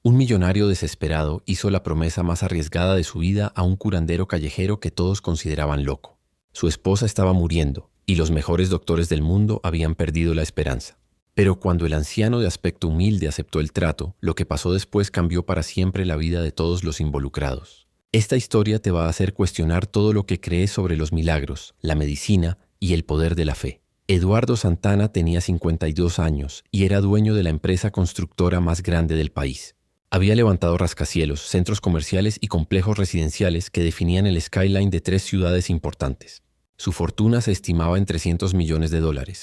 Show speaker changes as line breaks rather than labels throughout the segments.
Un millonario desesperado hizo la promesa más arriesgada de su vida a un curandero callejero que todos consideraban loco. Su esposa estaba muriendo y los mejores doctores del mundo habían perdido la esperanza. Pero cuando el anciano de aspecto humilde aceptó el trato, lo que pasó después cambió para siempre la vida de todos los involucrados. Esta historia te va a hacer cuestionar todo lo que crees sobre los milagros, la medicina y el poder de la fe. Eduardo Santana tenía 52 años y era dueño de la empresa constructora más grande del país. Había levantado rascacielos, centros comerciales y complejos residenciales que definían el skyline de 3 ciudades importantes. Su fortuna se estimaba en $300 millones,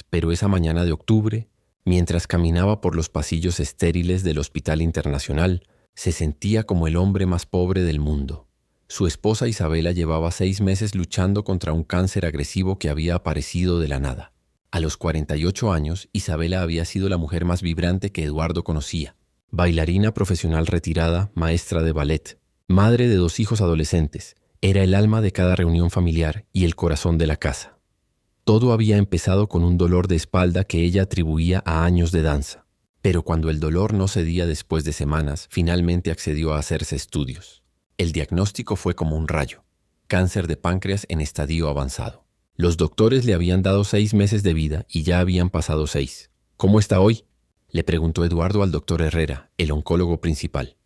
pero esa mañana de octubre, mientras caminaba por los pasillos estériles del Hospital Internacional, se sentía como el hombre más pobre del mundo. Su esposa Isabela llevaba 6 meses luchando contra un cáncer agresivo que había aparecido de la nada. A los 48 años, Isabela había sido la mujer más vibrante que Eduardo conocía. Bailarina profesional retirada, maestra de ballet, madre de 2 hijos adolescentes, era el alma de cada reunión familiar y el corazón de la casa. Todo había empezado con un dolor de espalda que ella atribuía a años de danza. Pero cuando el dolor no cedía después de semanas, finalmente accedió a hacerse estudios. El diagnóstico fue como un rayo: cáncer de páncreas en estadio avanzado. Los doctores le habían dado 6 meses de vida y ya habían pasado 6. ¿Cómo está hoy?, le preguntó Eduardo al doctor Herrera, el oncólogo principal.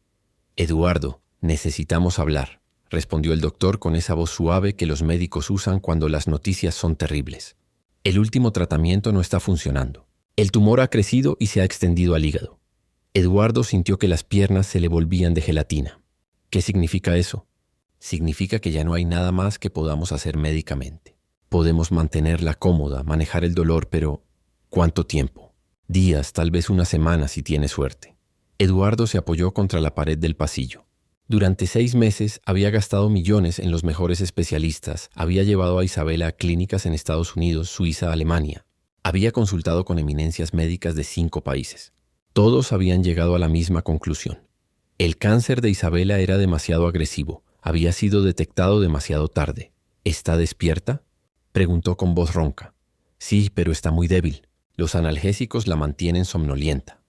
Eduardo, necesitamos hablar, respondió el doctor con esa voz suave que los médicos usan cuando las noticias son terribles. El último tratamiento no está funcionando. El tumor ha crecido y se ha extendido al hígado. Eduardo sintió que las piernas se le volvían de gelatina. ¿Qué significa eso? Significa que ya no hay nada más que podamos hacer médicamente. Podemos mantenerla cómoda, manejar el dolor, pero ¿cuánto tiempo? Días, tal vez una semana si tiene suerte. Eduardo se apoyó contra la pared del pasillo. Durante 6 meses había gastado millones en los mejores especialistas, había llevado a Isabela a clínicas en Estados Unidos, Suiza, Alemania. Había consultado con eminencias médicas de 5 países. Todos habían llegado a la misma conclusión. El cáncer de Isabela era demasiado agresivo, había sido detectado demasiado tarde. ¿Está despierta?, preguntó con voz ronca. Sí, pero está muy débil. Los analgésicos la mantienen somnolienta.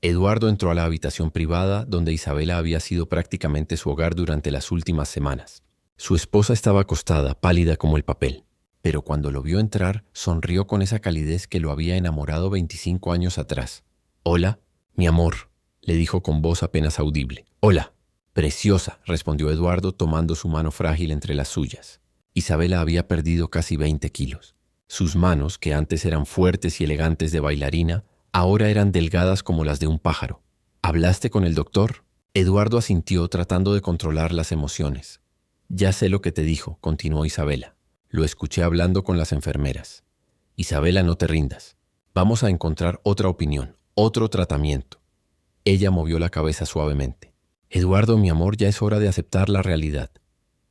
Eduardo entró a la habitación privada donde Isabela había sido prácticamente su hogar durante las últimas semanas. Su esposa estaba acostada, pálida como el papel, pero cuando lo vio entrar, sonrió con esa calidez que lo había enamorado 25 años atrás. «Hola, mi amor», le dijo con voz apenas audible. «Hola». «Preciosa», respondió Eduardo tomando su mano frágil entre las suyas. Isabela había perdido casi 20 kilos. Sus manos, que antes eran fuertes y elegantes de bailarina, ahora eran delgadas como las de un pájaro. ¿Hablaste con el doctor?, Eduardo asintió tratando de controlar las emociones. «Ya sé lo que te dijo», continuó Isabela. «Lo escuché hablando con las enfermeras». «Isabela, no te rindas. Vamos a encontrar otra opinión, otro tratamiento». Ella movió la cabeza suavemente. «Eduardo, mi amor, ya es hora de aceptar la realidad».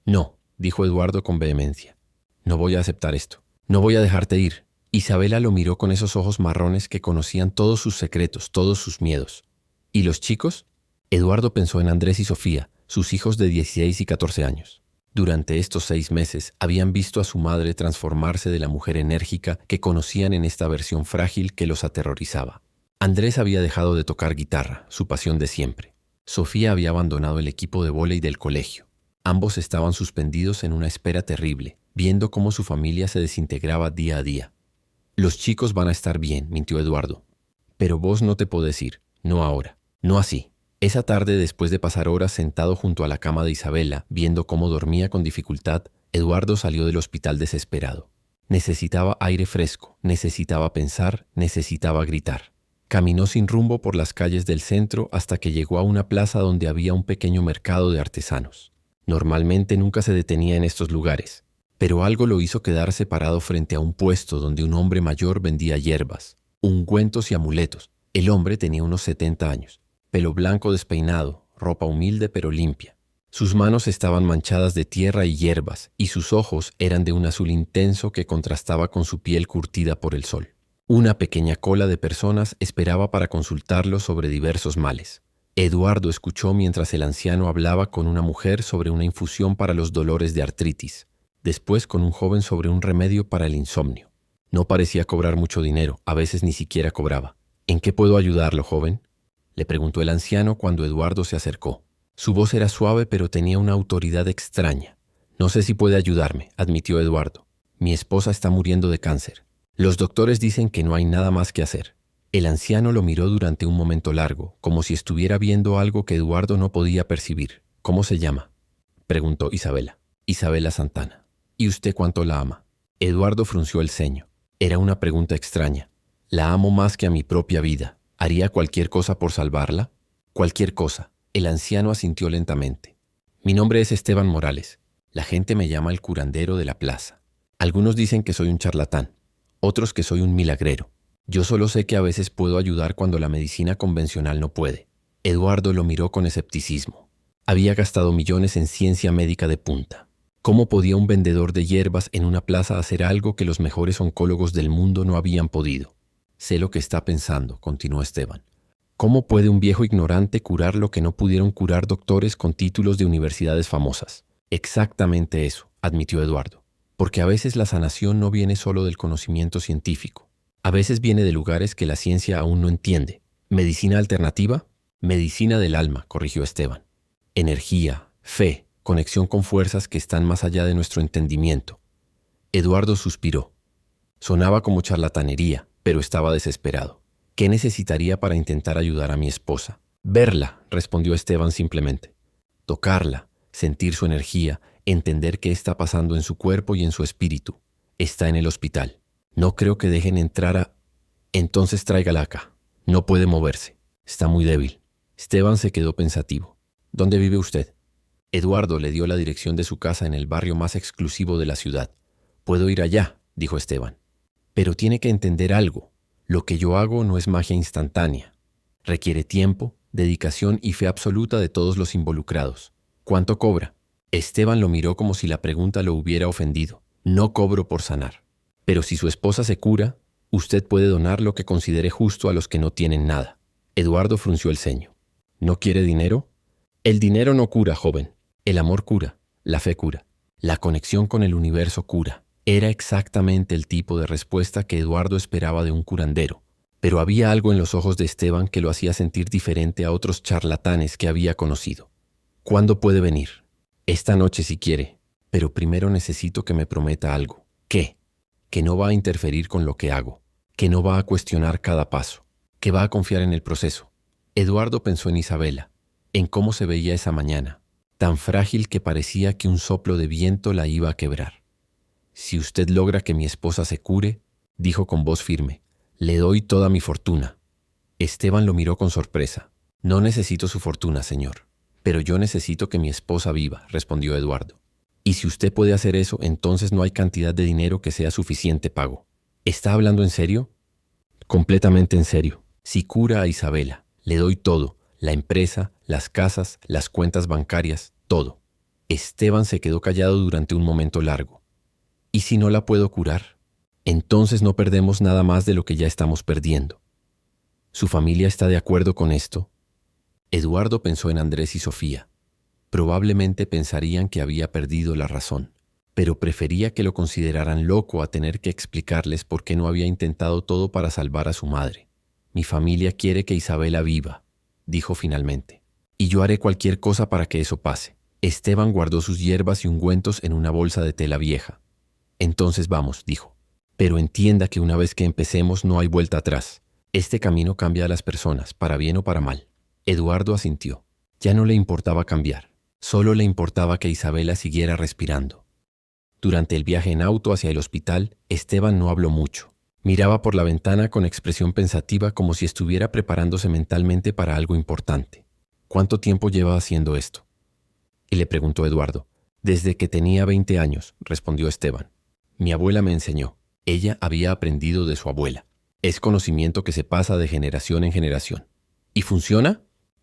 «No», dijo Eduardo con vehemencia. «No voy a aceptar esto. No voy a dejarte ir». Isabela lo miró con esos ojos marrones que conocían todos sus secretos, todos sus miedos. «¿Y los chicos?». Eduardo pensó en Andrés y Sofía, sus hijos de 16 y 14 años. Durante estos 6 meses habían visto a su madre transformarse de la mujer enérgica que conocían en esta versión frágil que los aterrorizaba. Andrés había dejado de tocar guitarra, su pasión de siempre. Sofía había abandonado el equipo de vóley del colegio. Ambos estaban suspendidos en una espera terrible, viendo cómo su familia se desintegraba día a día. «Los chicos van a estar bien», mintió Eduardo. «Pero vos no te podés ir, no ahora, no así». Esa tarde, después de pasar horas sentado junto a la cama de Isabela, viendo cómo dormía con dificultad, Eduardo salió del hospital desesperado. Necesitaba aire fresco, necesitaba pensar, necesitaba gritar. Caminó sin rumbo por las calles del centro hasta que llegó a una plaza donde había un pequeño mercado de artesanos. Normalmente nunca se detenía en estos lugares, pero algo lo hizo quedarse parado frente a un puesto donde un hombre mayor vendía hierbas, ungüentos y amuletos. El hombre tenía unos 70 años, pelo blanco despeinado, ropa humilde pero limpia. Sus manos estaban manchadas de tierra y hierbas, y sus ojos eran de un azul intenso que contrastaba con su piel curtida por el sol. Una pequeña cola de personas esperaba para consultarlo sobre diversos males. Eduardo escuchó mientras el anciano hablaba con una mujer sobre una infusión para los dolores de artritis, después con un joven sobre un remedio para el insomnio. No parecía cobrar mucho dinero, a veces ni siquiera cobraba. «¿En qué puedo ayudarlo, joven?». le preguntó el anciano cuando Eduardo se acercó. Su voz era suave, pero tenía una autoridad extraña. No sé si puede ayudarme, admitió Eduardo. Mi esposa está muriendo de cáncer. Los doctores dicen que no hay nada más que hacer. El anciano lo miró durante un momento largo, como si estuviera viendo algo que Eduardo no podía percibir. ¿Cómo se llama?, preguntó Isabela. Isabela Santana. ¿Y usted cuánto la ama? Eduardo frunció el ceño. Era una pregunta extraña. La amo más que a mi propia vida. ¿Haría cualquier cosa por salvarla? Cualquier cosa. El anciano asintió lentamente. Mi nombre es Esteban Morales. La gente me llama el curandero de la plaza. Algunos dicen que soy un charlatán, otros que soy un milagrero. Yo solo sé que a veces puedo ayudar cuando la medicina convencional no puede. Eduardo lo miró con escepticismo. Había gastado millones en ciencia médica de punta. ¿Cómo podía un vendedor de hierbas en una plaza hacer algo que los mejores oncólogos del mundo no habían podido? Sé lo que está pensando, continuó Esteban. ¿Cómo puede un viejo ignorante curar lo que no pudieron curar doctores con títulos de universidades famosas? Exactamente eso, admitió Eduardo. Porque a veces la sanación no viene solo del conocimiento científico. A veces viene de lugares que la ciencia aún no entiende. ¿Medicina alternativa? Medicina del alma, corrigió Esteban. Energía, fe, conexión con fuerzas que están más allá de nuestro entendimiento. Eduardo suspiró. Sonaba como charlatanería, pero estaba desesperado. ¿Qué necesitaría para intentar ayudar a mi esposa? Verla, respondió Esteban simplemente. Tocarla, sentir su energía, entender qué está pasando en su cuerpo y en su espíritu. Está en el hospital. No creo que dejen entrar a... Entonces tráigala acá. No puede moverse. Está muy débil. Esteban se quedó pensativo. ¿Dónde vive usted? Eduardo le dio la dirección de su casa en el barrio más exclusivo de la ciudad. Puedo ir allá, dijo Esteban. Pero tiene que entender algo. Lo que yo hago no es magia instantánea. Requiere tiempo, dedicación y fe absoluta de todos los involucrados. ¿Cuánto cobra? Esteban lo miró como si la pregunta lo hubiera ofendido. No cobro por sanar. Pero si su esposa se cura, usted puede donar lo que considere justo a los que no tienen nada. Eduardo frunció el ceño. ¿No quiere dinero? El dinero no cura, joven. El amor cura, la fe cura, la conexión con el universo cura. Era exactamente el tipo de respuesta que Eduardo esperaba de un curandero, pero había algo en los ojos de Esteban que lo hacía sentir diferente a otros charlatanes que había conocido. ¿Cuándo puede venir? Esta noche si quiere, pero primero necesito que me prometa algo. ¿Qué? Que no va a interferir con lo que hago, que no va a cuestionar cada paso, que va a confiar en el proceso. Eduardo pensó en Isabela, en cómo se veía esa mañana, tan frágil que parecía que un soplo de viento la iba a quebrar. Si usted logra que mi esposa se cure, dijo con voz firme, le doy toda mi fortuna. Esteban lo miró con sorpresa. No necesito su fortuna, señor, pero yo necesito que mi esposa viva, respondió Eduardo. Y si usted puede hacer eso, entonces no hay cantidad de dinero que sea suficiente pago. ¿Está hablando en serio? Completamente en serio. Si cura a Isabela, le doy todo, la empresa, las casas, las cuentas bancarias, todo. Esteban se quedó callado durante un momento largo. ¿Y si no la puedo curar? Entonces no perdemos nada más de lo que ya estamos perdiendo. ¿Su familia está de acuerdo con esto? Eduardo pensó en Andrés y Sofía. Probablemente pensarían que había perdido la razón, pero prefería que lo consideraran loco a tener que explicarles por qué no había intentado todo para salvar a su madre. Mi familia quiere que Isabela viva, dijo finalmente, y yo haré cualquier cosa para que eso pase. Esteban guardó sus hierbas y ungüentos en una bolsa de tela vieja. Entonces vamos, dijo, pero entienda que una vez que empecemos no hay vuelta atrás. Este camino cambia a las personas, para bien o para mal. Eduardo asintió. Ya no le importaba cambiar, solo le importaba que Isabela siguiera respirando. Durante el viaje en auto hacia el hospital, Esteban no habló mucho. Miraba por la ventana con expresión pensativa como si estuviera preparándose mentalmente para algo importante. ¿Cuánto tiempo lleva haciendo esto? Y le preguntó Eduardo. Desde que tenía 20 años, respondió Esteban. Mi abuela me enseñó. Ella había aprendido de su abuela. Es conocimiento que se pasa de generación en generación. ¿Y funciona?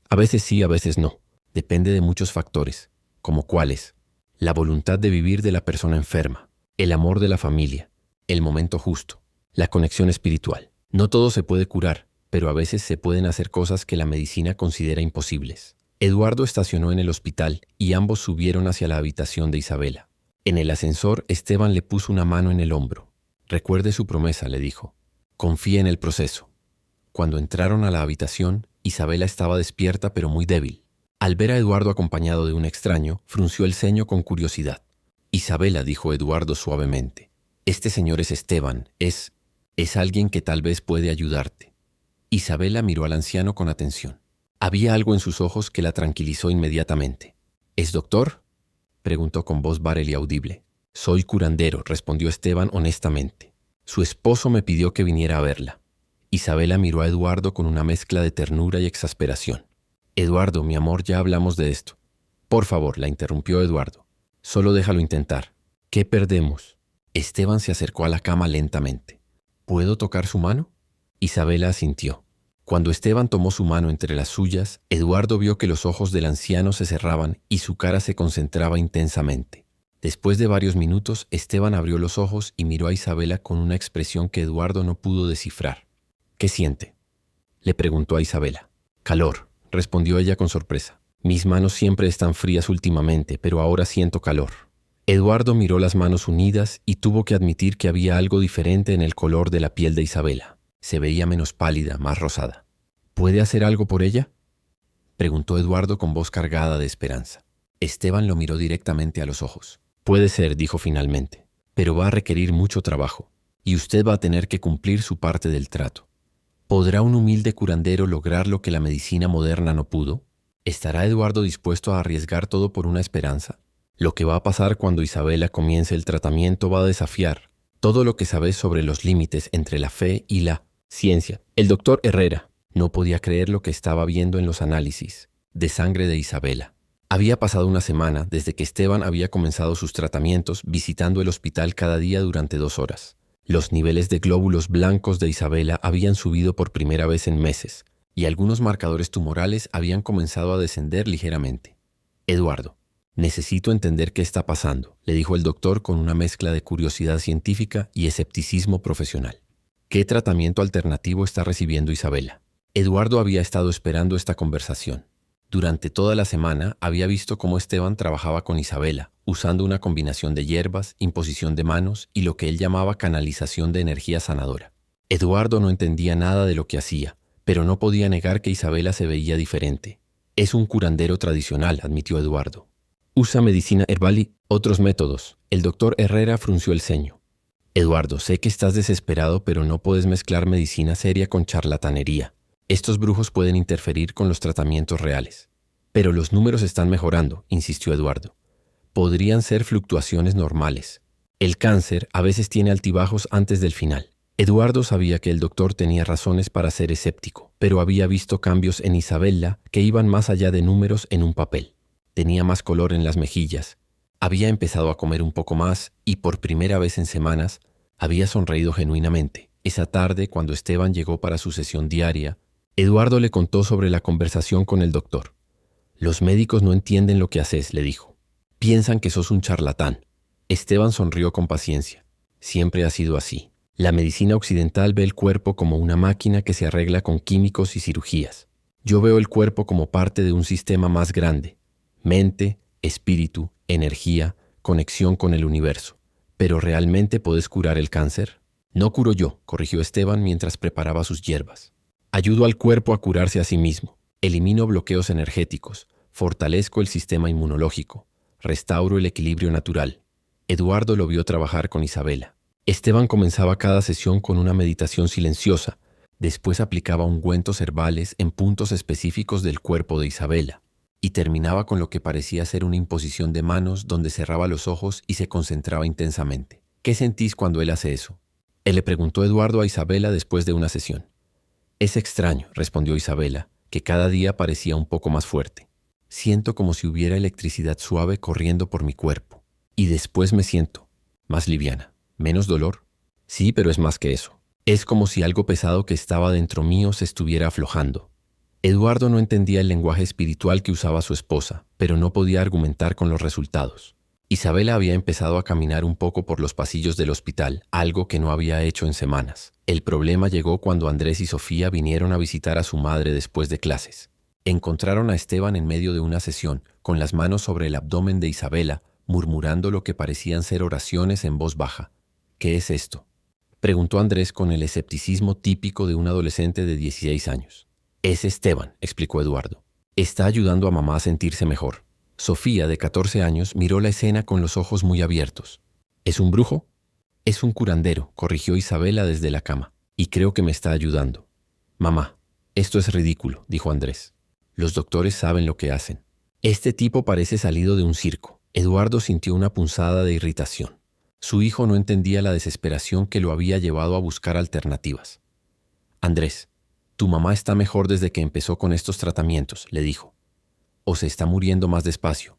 A veces sí, a veces no. Depende de muchos factores. ¿Como cuáles? La voluntad de vivir de la persona enferma, el amor de la familia, el momento justo, la conexión espiritual. No todo se puede curar, pero a veces se pueden hacer cosas que la medicina considera imposibles. Eduardo estacionó en el hospital y ambos subieron hacia la habitación de Isabela. En el ascensor, Esteban le puso una mano en el hombro. Recuerde su promesa, le dijo. Confíe en el proceso. Cuando entraron a la habitación, Isabela estaba despierta pero muy débil. Al ver a Eduardo acompañado de un extraño, frunció el ceño con curiosidad. Isabela, dijo Eduardo suavemente, este señor es Esteban, es alguien que tal vez puede ayudarte. Isabela miró al anciano con atención. Había algo en sus ojos que la tranquilizó inmediatamente. ¿Es doctor?, preguntó con voz varal y audible. Soy curandero, respondió Esteban honestamente. Su esposo me pidió que viniera a verla. Isabela miró a Eduardo con una mezcla de ternura y exasperación. Eduardo, mi amor, ya hablamos de esto. Por favor, la interrumpió Eduardo. Solo déjalo intentar. ¿Qué perdemos? Esteban se acercó a la cama lentamente. ¿Puedo tocar su mano? Isabela asintió. Cuando Esteban tomó su mano entre las suyas, Eduardo vio que los ojos del anciano se cerraban y su cara se concentraba intensamente. Después de varios minutos, Esteban abrió los ojos y miró a Isabela con una expresión que Eduardo no pudo descifrar. ¿Qué siente?, le preguntó a Isabela. Calor, respondió ella con sorpresa. Mis manos siempre están frías últimamente, pero ahora siento calor. Eduardo miró las manos unidas y tuvo que admitir que había algo diferente en el color de la piel de Isabela. Se veía menos pálida, más rosada. ¿Puede hacer algo por ella?, preguntó Eduardo con voz cargada de esperanza. Esteban lo miró directamente a los ojos. Puede ser, dijo finalmente, pero va a requerir mucho trabajo, y usted va a tener que cumplir su parte del trato. ¿Podrá un humilde curandero lograr lo que la medicina moderna no pudo? ¿Estará Eduardo dispuesto a arriesgar todo por una esperanza? Lo que va a pasar cuando Isabela comience el tratamiento va a desafiar todo lo que sabes sobre los límites entre la fe y la ciencia. El doctor Herrera no podía creer lo que estaba viendo en los análisis de sangre de Isabela. Había pasado una semana desde que Esteban había comenzado sus tratamientos visitando el hospital cada día durante 2 horas. Los niveles de glóbulos blancos de Isabela habían subido por primera vez en meses y algunos marcadores tumorales habían comenzado a descender ligeramente. Eduardo, necesito entender qué está pasando, le dijo el doctor con una mezcla de curiosidad científica y escepticismo profesional. ¿Qué tratamiento alternativo está recibiendo Isabela? Eduardo había estado esperando esta conversación. Durante toda la semana había visto cómo Esteban trabajaba con Isabela, usando una combinación de hierbas, imposición de manos y lo que él llamaba canalización de energía sanadora. Eduardo no entendía nada de lo que hacía, pero no podía negar que Isabela se veía diferente. Es un curandero tradicional, admitió Eduardo. Usa medicina herbal y otros métodos. El doctor Herrera frunció el ceño. Eduardo, sé que estás desesperado, pero no puedes mezclar medicina seria con charlatanería. Estos brujos pueden interferir con los tratamientos reales. Pero los números están mejorando, insistió Eduardo. Podrían ser fluctuaciones normales. El cáncer a veces tiene altibajos antes del final. Eduardo sabía que el doctor tenía razones para ser escéptico, pero había visto cambios en Isabela que iban más allá de números en un papel. Tenía más color en las mejillas, había empezado a comer un poco más y por primera vez en semanas había sonreído genuinamente. Esa tarde, cuando Esteban llegó para su sesión diaria, Eduardo le contó sobre la conversación con el doctor. Los médicos no entienden lo que haces, le dijo. Piensan que sos un charlatán. Esteban sonrió con paciencia. Siempre ha sido así. La medicina occidental ve el cuerpo como una máquina que se arregla con químicos y cirugías. Yo veo el cuerpo como parte de un sistema más grande. Mente, espíritu, energía, conexión con el universo. ¿Pero realmente podés curar el cáncer? No curo yo, corrigió Esteban mientras preparaba sus hierbas. Ayudo al cuerpo a curarse a sí mismo. Elimino bloqueos energéticos. Fortalezco el sistema inmunológico. Restauro el equilibrio natural. Eduardo lo vio trabajar con Isabela. Esteban comenzaba cada sesión con una meditación silenciosa. Después aplicaba ungüentos herbales en puntos específicos del cuerpo de Isabela. Y terminaba con lo que parecía ser una imposición de manos donde cerraba los ojos y se concentraba intensamente. ¿Qué sentís cuando él hace eso?, él le preguntó Eduardo a Isabela después de una sesión. Es extraño, respondió Isabela, que cada día parecía un poco más fuerte. Siento como si hubiera electricidad suave corriendo por mi cuerpo. Y después me siento más liviana. ¿Menos dolor? Sí, pero es más que eso. Es como si algo pesado que estaba dentro mío se estuviera aflojando. Eduardo no entendía el lenguaje espiritual que usaba su esposa, pero no podía argumentar con los resultados. Isabela había empezado a caminar un poco por los pasillos del hospital, algo que no había hecho en semanas. El problema llegó cuando Andrés y Sofía vinieron a visitar a su madre después de clases. Encontraron a Esteban en medio de una sesión, con las manos sobre el abdomen de Isabela, murmurando lo que parecían ser oraciones en voz baja. ¿Qué es esto?, preguntó Andrés con el escepticismo típico de un adolescente de 16 años. Es Esteban, explicó Eduardo. Está ayudando a mamá a sentirse mejor. Sofía, de 14 años, miró la escena con los ojos muy abiertos. ¿Es un brujo? Es un curandero, corrigió Isabela desde la cama. Y creo que me está ayudando. Mamá, esto es ridículo, dijo Andrés. Los doctores saben lo que hacen. Este tipo parece salido de un circo. Eduardo sintió una punzada de irritación. Su hijo no entendía la desesperación que lo había llevado a buscar alternativas. Andrés, tu mamá está mejor desde que empezó con estos tratamientos, le dijo. O se está muriendo más despacio,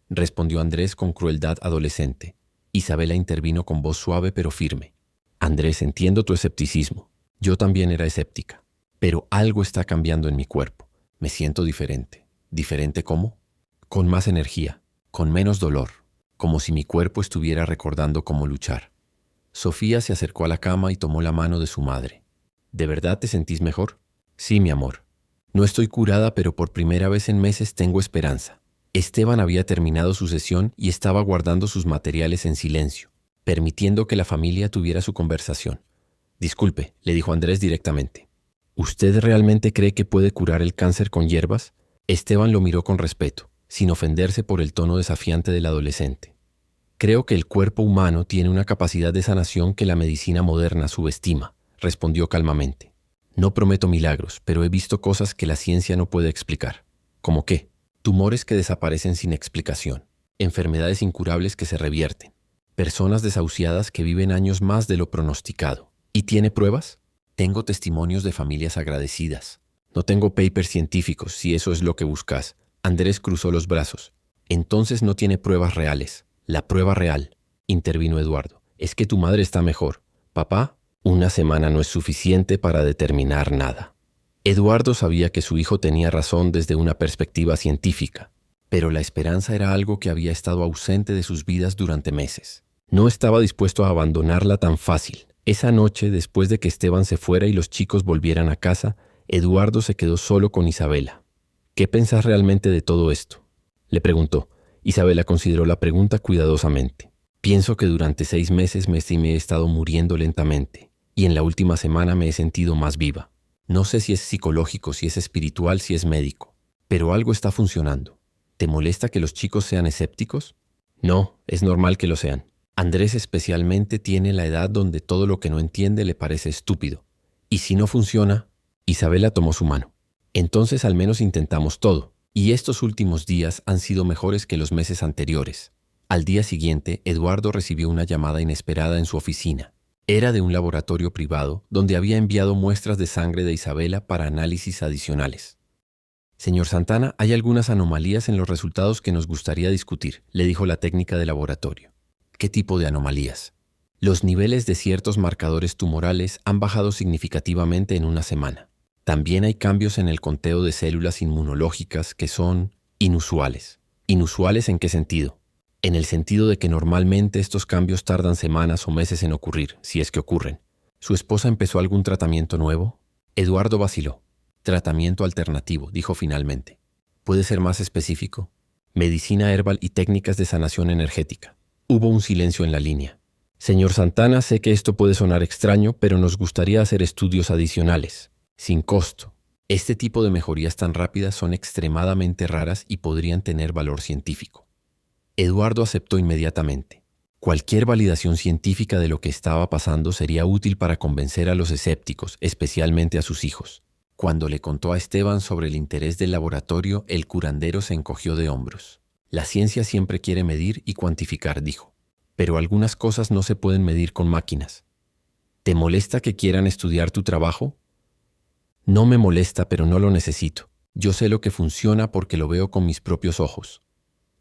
respondió Andrés con crueldad adolescente. Isabela intervino con voz suave pero firme. Andrés, entiendo tu escepticismo. Yo también era escéptica. Pero algo está cambiando en mi cuerpo. Me siento diferente. ¿Diferente cómo? Con más energía, con menos dolor, como si mi cuerpo estuviera recordando cómo luchar. Sofía se acercó a la cama y tomó la mano de su madre. ¿De verdad te sentís mejor? Sí, mi amor. No estoy curada, pero por primera vez en meses tengo esperanza. Esteban había terminado su sesión y estaba guardando sus materiales en silencio, permitiendo que la familia tuviera su conversación. Disculpe, le dijo Andrés directamente. ¿Usted realmente cree que puede curar el cáncer con hierbas? Esteban lo miró con respeto, sin ofenderse por el tono desafiante del adolescente. Creo que el cuerpo humano tiene una capacidad de sanación que la medicina moderna subestima, respondió calmamente. No prometo milagros, pero he visto cosas que la ciencia no puede explicar. ¿Cómo qué? Tumores que desaparecen sin explicación, enfermedades incurables que se revierten, personas desahuciadas que viven años más de lo pronosticado. ¿Y tiene pruebas? Tengo testimonios de familias agradecidas. No tengo papers científicos, si eso es lo que buscas. Andrés cruzó los brazos. Entonces no tiene pruebas reales. La prueba real, intervino Eduardo, es que tu madre está mejor. Papá, una semana no es suficiente para determinar nada. Eduardo sabía que su hijo tenía razón desde una perspectiva científica, pero la esperanza era algo que había estado ausente de sus vidas durante meses. No estaba dispuesto a abandonarla tan fácil. Esa noche, después de que Esteban se fuera y los chicos volvieran a casa, Eduardo se quedó solo con Isabela. ¿Qué pensás realmente de todo esto?, le preguntó. Isabela consideró la pregunta cuidadosamente. Pienso que durante 6 meses me he estado muriendo lentamente, y en la última semana me he sentido más viva. No sé si es psicológico, si es espiritual, si es médico, pero algo está funcionando. ¿Te molesta que los chicos sean escépticos? No, es normal que lo sean. Andrés especialmente tiene la edad donde todo lo que no entiende le parece estúpido. Y si no funciona, Isabela tomó su mano. Entonces al menos intentamos todo, y estos últimos días han sido mejores que los meses anteriores. Al día siguiente, Eduardo recibió una llamada inesperada en su oficina. Era de un laboratorio privado donde había enviado muestras de sangre de Isabela para análisis adicionales. Señor Santana, hay algunas anomalías en los resultados que nos gustaría discutir, le dijo la técnica de laboratorio. ¿Qué tipo de anomalías? Los niveles de ciertos marcadores tumorales han bajado significativamente en una semana. También hay cambios en el conteo de células inmunológicas que son inusuales. ¿Inusuales en qué sentido? En el sentido de que normalmente estos cambios tardan semanas o meses en ocurrir, si es que ocurren. ¿Su esposa empezó algún tratamiento nuevo? Eduardo vaciló. Tratamiento alternativo, dijo finalmente. ¿Puede ser más específico? Medicina herbal y técnicas de sanación energética. Hubo un silencio en la línea. Señor Santana, sé que esto puede sonar extraño, pero nos gustaría hacer estudios adicionales, sin costo. Este tipo de mejorías tan rápidas son extremadamente raras y podrían tener valor científico. Eduardo aceptó inmediatamente. Cualquier validación científica de lo que estaba pasando sería útil para convencer a los escépticos, especialmente a sus hijos. Cuando le contó a Esteban sobre el interés del laboratorio, el curandero se encogió de hombros. La ciencia siempre quiere medir y cuantificar, dijo. Pero algunas cosas no se pueden medir con máquinas. ¿Te molesta que quieran estudiar tu trabajo? No me molesta, pero no lo necesito. Yo sé lo que funciona porque lo veo con mis propios ojos.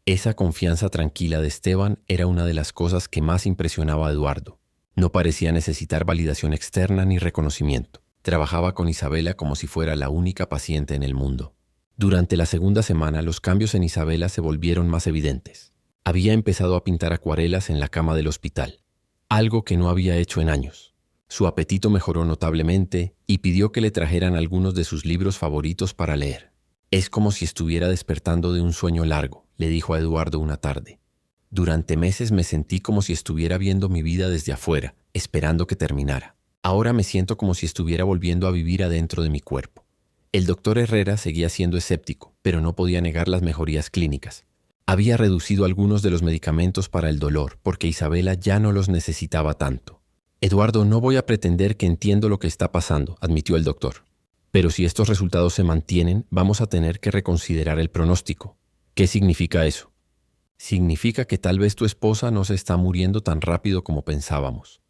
Esa confianza tranquila de Esteban era una de las cosas que más impresionaba a Eduardo. No parecía necesitar validación externa ni reconocimiento. Trabajaba con Isabela como si fuera la única paciente en el mundo. Durante la segunda semana, los cambios en Isabela se volvieron más evidentes. Había empezado a pintar acuarelas en la cama del hospital, algo que no había hecho en años. Su apetito mejoró notablemente y pidió que le trajeran algunos de sus libros favoritos para leer. Es como si estuviera despertando de un sueño largo, le dijo a Eduardo una tarde. Durante meses me sentí como si estuviera viendo mi vida desde afuera, esperando que terminara. Ahora me siento como si estuviera volviendo a vivir adentro de mi cuerpo. El doctor Herrera seguía siendo escéptico, pero no podía negar las mejorías clínicas. Había reducido algunos de los medicamentos para el dolor, porque Isabela ya no los necesitaba tanto. Eduardo, no voy a pretender que entiendo lo que está pasando, admitió el doctor. Pero si estos resultados se mantienen, vamos a tener que reconsiderar el pronóstico. ¿Qué significa eso? Significa que tal vez tu esposa no se está muriendo tan rápido como pensábamos.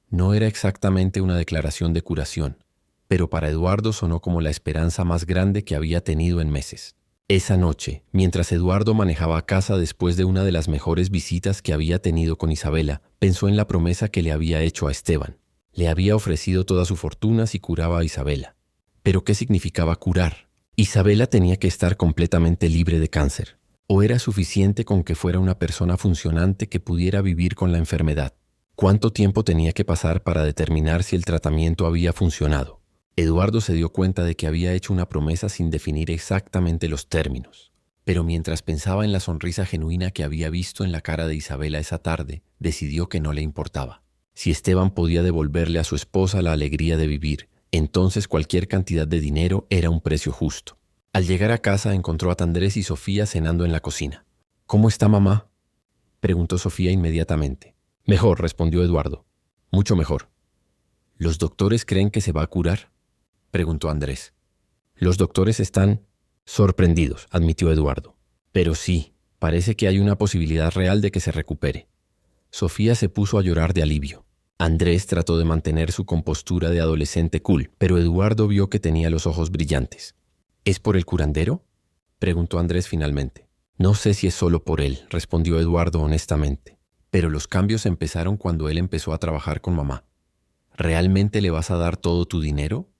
No era exactamente una declaración de curación, pero para Eduardo sonó como la esperanza más grande que había tenido en meses. Esa noche, mientras Eduardo manejaba a casa después de una de las mejores visitas que había tenido con Isabela, pensó en la promesa que le había hecho a Esteban. Le había ofrecido toda su fortuna si curaba a Isabela. ¿Pero qué significaba curar? Isabela tenía que estar completamente libre de cáncer. ¿O era suficiente con que fuera una persona funcionante que pudiera vivir con la enfermedad? ¿Cuánto tiempo tenía que pasar para determinar si el tratamiento había funcionado? Eduardo se dio cuenta de que había hecho una promesa sin definir exactamente los términos. Pero mientras pensaba en la sonrisa genuina que había visto en la cara de Isabela esa tarde, decidió que no le importaba. Si Esteban podía devolverle a su esposa la alegría de vivir, entonces cualquier cantidad de dinero era un precio justo. Al llegar a casa encontró a Andrés y Sofía cenando en la cocina. ¿Cómo está mamá?, preguntó Sofía inmediatamente. Mejor, respondió Eduardo. Mucho mejor. ¿Los doctores creen que se va a curar?, preguntó Andrés. Los doctores están sorprendidos, admitió Eduardo. Pero sí, parece que hay una posibilidad real de que se recupere. Sofía se puso a llorar de alivio. Andrés trató de mantener su compostura de adolescente cool, pero Eduardo vio que tenía los ojos brillantes. ¿Es por el curandero?, preguntó Andrés finalmente. No sé si es solo por él, respondió Eduardo honestamente. Pero los cambios empezaron cuando él empezó a trabajar con mamá. ¿Realmente le vas a dar todo tu dinero?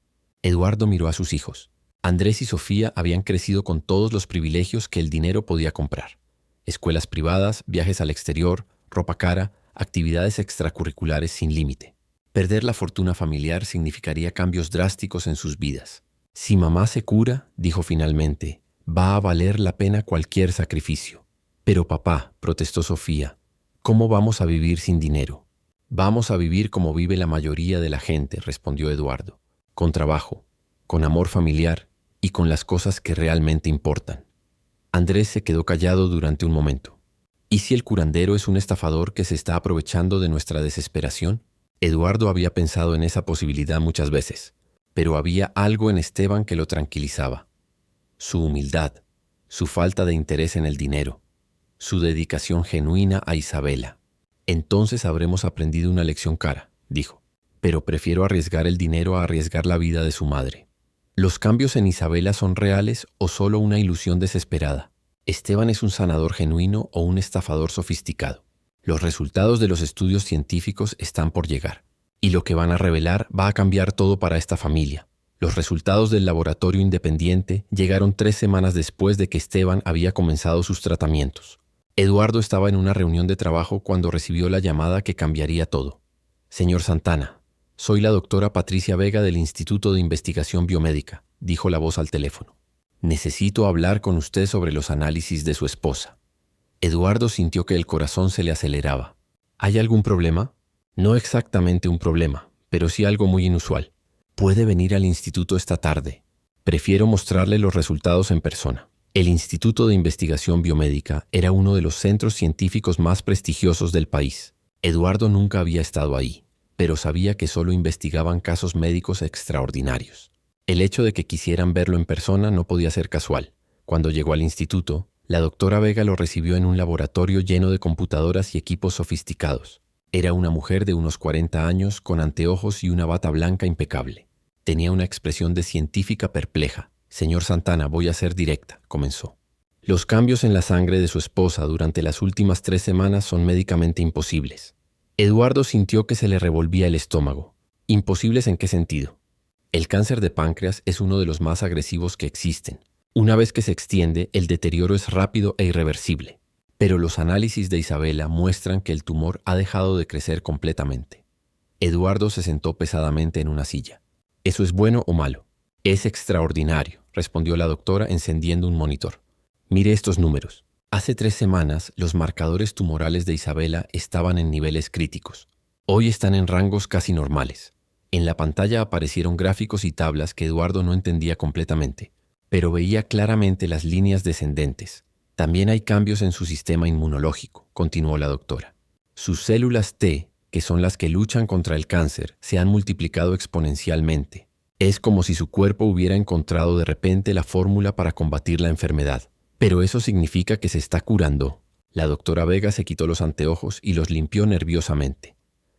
Eduardo miró a sus hijos. Andrés y Sofía habían crecido con todos los privilegios que el dinero podía comprar. Escuelas privadas, viajes al exterior, ropa cara, actividades extracurriculares sin límite. Perder la fortuna familiar significaría cambios drásticos en sus vidas. Si mamá se cura, dijo finalmente, va a valer la pena cualquier sacrificio. Pero papá, protestó Sofía, ¿cómo vamos a vivir sin dinero? Vamos a vivir como vive la mayoría de la gente, respondió Eduardo. Con trabajo, con amor familiar y con las cosas que realmente importan. Andrés se quedó callado durante un momento. ¿Y si el curandero es un estafador que se está aprovechando de nuestra desesperación? Eduardo había pensado en esa posibilidad muchas veces, pero había algo en Esteban que lo tranquilizaba. Su humildad, su falta de interés en el dinero, su dedicación genuina a Isabela. Entonces habremos aprendido una lección cara, dijo. Pero prefiero arriesgar el dinero a arriesgar la vida de su madre. ¿Los cambios en Isabela son reales o solo una ilusión desesperada? ¿Esteban es un sanador genuino o un estafador sofisticado? Los resultados de los estudios científicos están por llegar, y lo que van a revelar va a cambiar todo para esta familia. Los resultados del laboratorio independiente llegaron 3 semanas después de que Esteban había comenzado sus tratamientos. Eduardo estaba en una reunión de trabajo cuando recibió la llamada que cambiaría todo. Señor Santana, soy la doctora Patricia Vega del Instituto de Investigación Biomédica, dijo la voz al teléfono. Necesito hablar con usted sobre los análisis de su esposa. Eduardo sintió que el corazón se le aceleraba. ¿Hay algún problema? No exactamente un problema, pero sí algo muy inusual. Puede venir al instituto esta tarde. Prefiero mostrarle los resultados en persona. El Instituto de Investigación Biomédica era uno de los centros científicos más prestigiosos del país. Eduardo nunca había estado ahí, pero sabía que solo investigaban casos médicos extraordinarios. El hecho de que quisieran verlo en persona no podía ser casual. Cuando llegó al instituto, la doctora Vega lo recibió en un laboratorio lleno de computadoras y equipos sofisticados. Era una mujer de unos 40 años con anteojos y una bata blanca impecable. Tenía una expresión de científica perpleja. Señor Santana, voy a ser directa, comenzó. Los cambios en la sangre de su esposa durante las últimas 3 semanas son médicamente imposibles. Eduardo sintió que se le revolvía el estómago. ¿Imposibles en qué sentido? El cáncer de páncreas es uno de los más agresivos que existen. Una vez que se extiende, el deterioro es rápido e irreversible. Pero los análisis de Isabela muestran que el tumor ha dejado de crecer completamente. Eduardo se sentó pesadamente en una silla. ¿Eso es bueno o malo? Es extraordinario, respondió la doctora encendiendo un monitor. Mire estos números. Hace 3 semanas, los marcadores tumorales de Isabela estaban en niveles críticos. Hoy están en rangos casi normales. En la pantalla aparecieron gráficos y tablas que Eduardo no entendía completamente, pero veía claramente las líneas descendentes. También hay cambios en su sistema inmunológico, continuó la doctora. Sus células T, que son las que luchan contra el cáncer, se han multiplicado exponencialmente. Es como si su cuerpo hubiera encontrado de repente la fórmula para combatir la enfermedad. Pero eso significa que se está curando. La doctora Vega se quitó los anteojos y los limpió nerviosamente.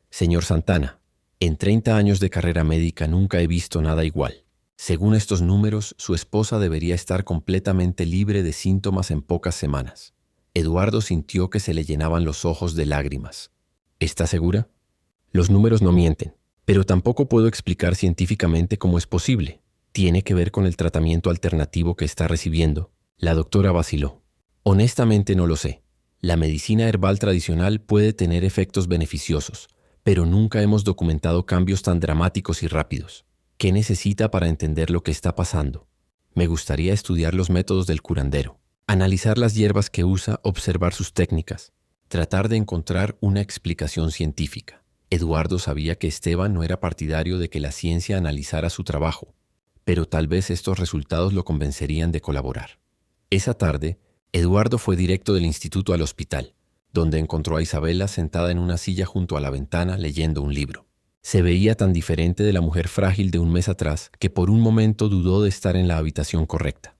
Señor Santana, en 30 años de carrera médica nunca he visto nada igual. Según estos números, su esposa debería estar completamente libre de síntomas en pocas semanas. Eduardo sintió que se le llenaban los ojos de lágrimas. ¿Está segura? Los números no mienten, pero tampoco puedo explicar científicamente cómo es posible. Tiene que ver con el tratamiento alternativo que está recibiendo. La doctora vaciló. Honestamente no lo sé. La medicina herbal tradicional puede tener efectos beneficiosos, pero nunca hemos documentado cambios tan dramáticos y rápidos. ¿Qué necesita para entender lo que está pasando? Me gustaría estudiar los métodos del curandero, analizar las hierbas que usa, observar sus técnicas, tratar de encontrar una explicación científica. Eduardo sabía que Esteban no era partidario de que la ciencia analizara su trabajo, pero tal vez estos resultados lo convencerían de colaborar. Esa tarde, Eduardo fue directo del instituto al hospital, donde encontró a Isabela sentada en una silla junto a la ventana leyendo un libro. Se veía tan diferente de la mujer frágil de un mes atrás que por un momento dudó de estar en la habitación correcta.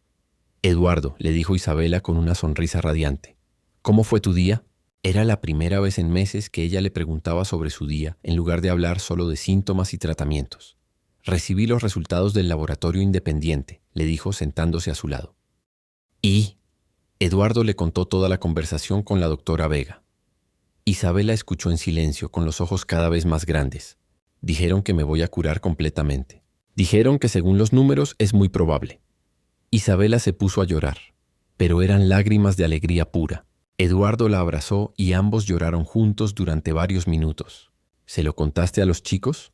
Eduardo, le dijo Isabela con una sonrisa radiante. ¿Cómo fue tu día? Era la primera vez en meses que ella le preguntaba sobre su día en lugar de hablar solo de síntomas y tratamientos. Recibí los resultados del laboratorio independiente, le dijo sentándose a su lado. ¿Y? Eduardo le contó toda la conversación con la doctora Vega. Isabela escuchó en silencio, con los ojos cada vez más grandes. Dijeron que me voy a curar completamente. Dijeron que según los números es muy probable. Isabela se puso a llorar, pero eran lágrimas de alegría pura. Eduardo la abrazó y ambos lloraron juntos durante varios minutos. ¿Se lo contaste a los chicos?,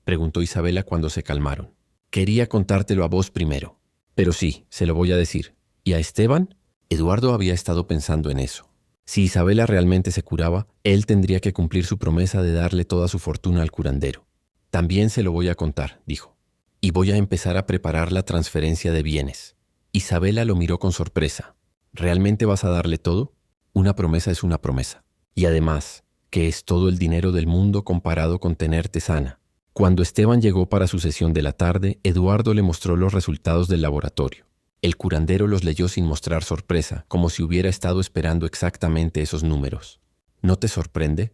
preguntó Isabela cuando se calmaron. Quería contártelo a vos primero. Pero sí, se lo voy a decir. ¿Y a Esteban? Eduardo había estado pensando en eso. Si Isabela realmente se curaba, él tendría que cumplir su promesa de darle toda su fortuna al curandero. También se lo voy a contar, dijo. Y voy a empezar a preparar la transferencia de bienes. Isabela lo miró con sorpresa. ¿Realmente vas a darle todo? Una promesa es una promesa. Y además, ¿qué es todo el dinero del mundo comparado con tenerte sana? Cuando Esteban llegó para su sesión de la tarde, Eduardo le mostró los resultados del laboratorio. El curandero los leyó sin mostrar sorpresa, como si hubiera estado esperando exactamente esos números. ¿No te sorprende?,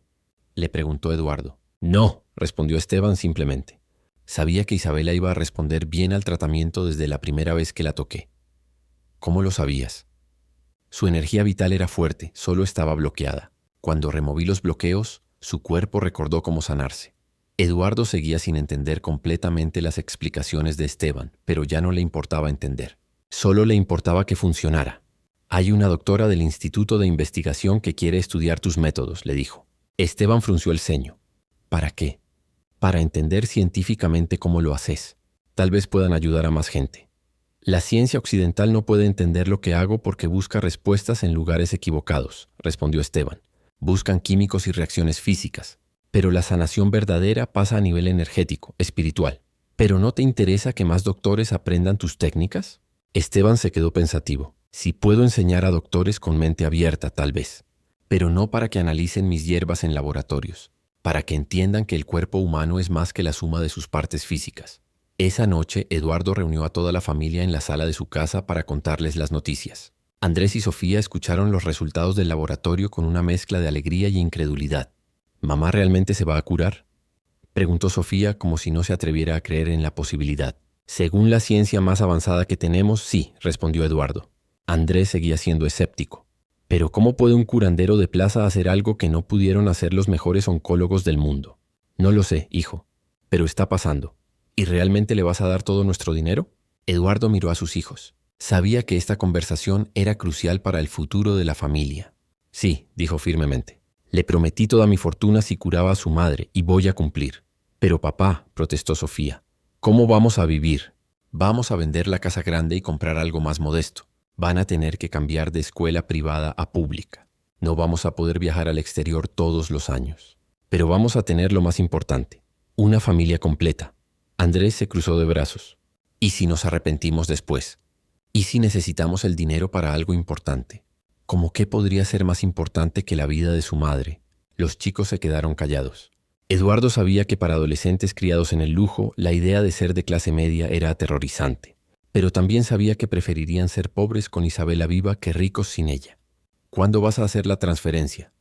le preguntó Eduardo. No, respondió Esteban simplemente. Sabía que Isabela iba a responder bien al tratamiento desde la primera vez que la toqué. ¿Cómo lo sabías? Su energía vital era fuerte, solo estaba bloqueada. Cuando removí los bloqueos, su cuerpo recordó cómo sanarse. Eduardo seguía sin entender completamente las explicaciones de Esteban, pero ya no le importaba entender. Solo le importaba que funcionara. Hay una doctora del Instituto de Investigación que quiere estudiar tus métodos, le dijo. Esteban frunció el ceño. ¿Para qué? Para entender científicamente cómo lo haces. Tal vez puedan ayudar a más gente. La ciencia occidental no puede entender lo que hago porque busca respuestas en lugares equivocados, respondió Esteban. Buscan químicos y reacciones físicas. Pero la sanación verdadera pasa a nivel energético, espiritual. ¿Pero no te interesa que más doctores aprendan tus técnicas? Esteban se quedó pensativo. Si puedo enseñar a doctores con mente abierta, tal vez. Pero no para que analicen mis hierbas en laboratorios. Para que entiendan que el cuerpo humano es más que la suma de sus partes físicas. Esa noche, Eduardo reunió a toda la familia en la sala de su casa para contarles las noticias. Andrés y Sofía escucharon los resultados del laboratorio con una mezcla de alegría y incredulidad. ¿Mamá realmente se va a curar?, preguntó Sofía como si no se atreviera a creer en la posibilidad. Según la ciencia más avanzada que tenemos, sí, respondió Eduardo. Andrés seguía siendo escéptico. Pero ¿cómo puede un curandero de plaza hacer algo que no pudieron hacer los mejores oncólogos del mundo? No lo sé, hijo, pero está pasando. ¿Y realmente le vas a dar todo nuestro dinero? Eduardo miró a sus hijos. Sabía que esta conversación era crucial para el futuro de la familia. Sí, dijo firmemente. Le prometí toda mi fortuna si curaba a su madre y voy a cumplir. Pero papá, protestó Sofía, ¿cómo vamos a vivir? Vamos a vender la casa grande y comprar algo más modesto. Van a tener que cambiar de escuela privada a pública. No vamos a poder viajar al exterior todos los años. Pero vamos a tener lo más importante, Una familia completa. Andrés se cruzó de brazos. ¿Y si nos arrepentimos después? ¿Y si necesitamos el dinero para algo importante? ¿Cómo qué podría ser más importante que la vida de su madre? Los chicos se quedaron callados. Eduardo sabía que para adolescentes criados en el lujo, la idea de ser de clase media era aterrorizante. Pero también sabía que preferirían ser pobres con Isabela viva que ricos sin ella. ¿Cuándo vas a hacer la transferencia?,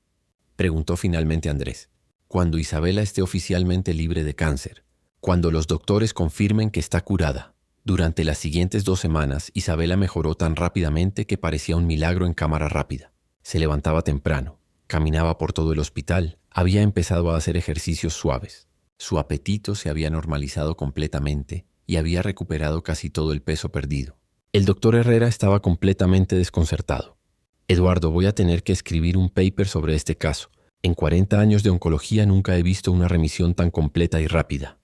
preguntó finalmente Andrés. Cuando Isabela esté oficialmente libre de cáncer. Cuando los doctores confirmen que está curada. Durante las siguientes 2 semanas, Isabela mejoró tan rápidamente que parecía un milagro en cámara rápida. Se levantaba temprano, caminaba por todo el hospital, había empezado a hacer ejercicios suaves. Su apetito se había normalizado completamente y había recuperado casi todo el peso perdido. El doctor Herrera estaba completamente desconcertado. Eduardo, voy a tener que escribir un paper sobre este caso. En 40 años de oncología nunca he visto una remisión tan completa y rápida.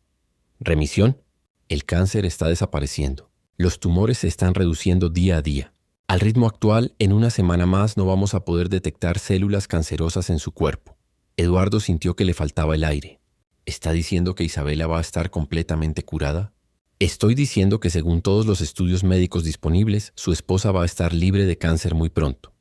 ¿Remisión? El cáncer está desapareciendo. Los tumores se están reduciendo día a día. Al ritmo actual, en una semana más no vamos a poder detectar células cancerosas en su cuerpo. Eduardo sintió que le faltaba el aire. ¿Está diciendo que Isabela va a estar completamente curada? Estoy diciendo que según todos los estudios médicos disponibles, su esposa va a estar libre de cáncer muy pronto.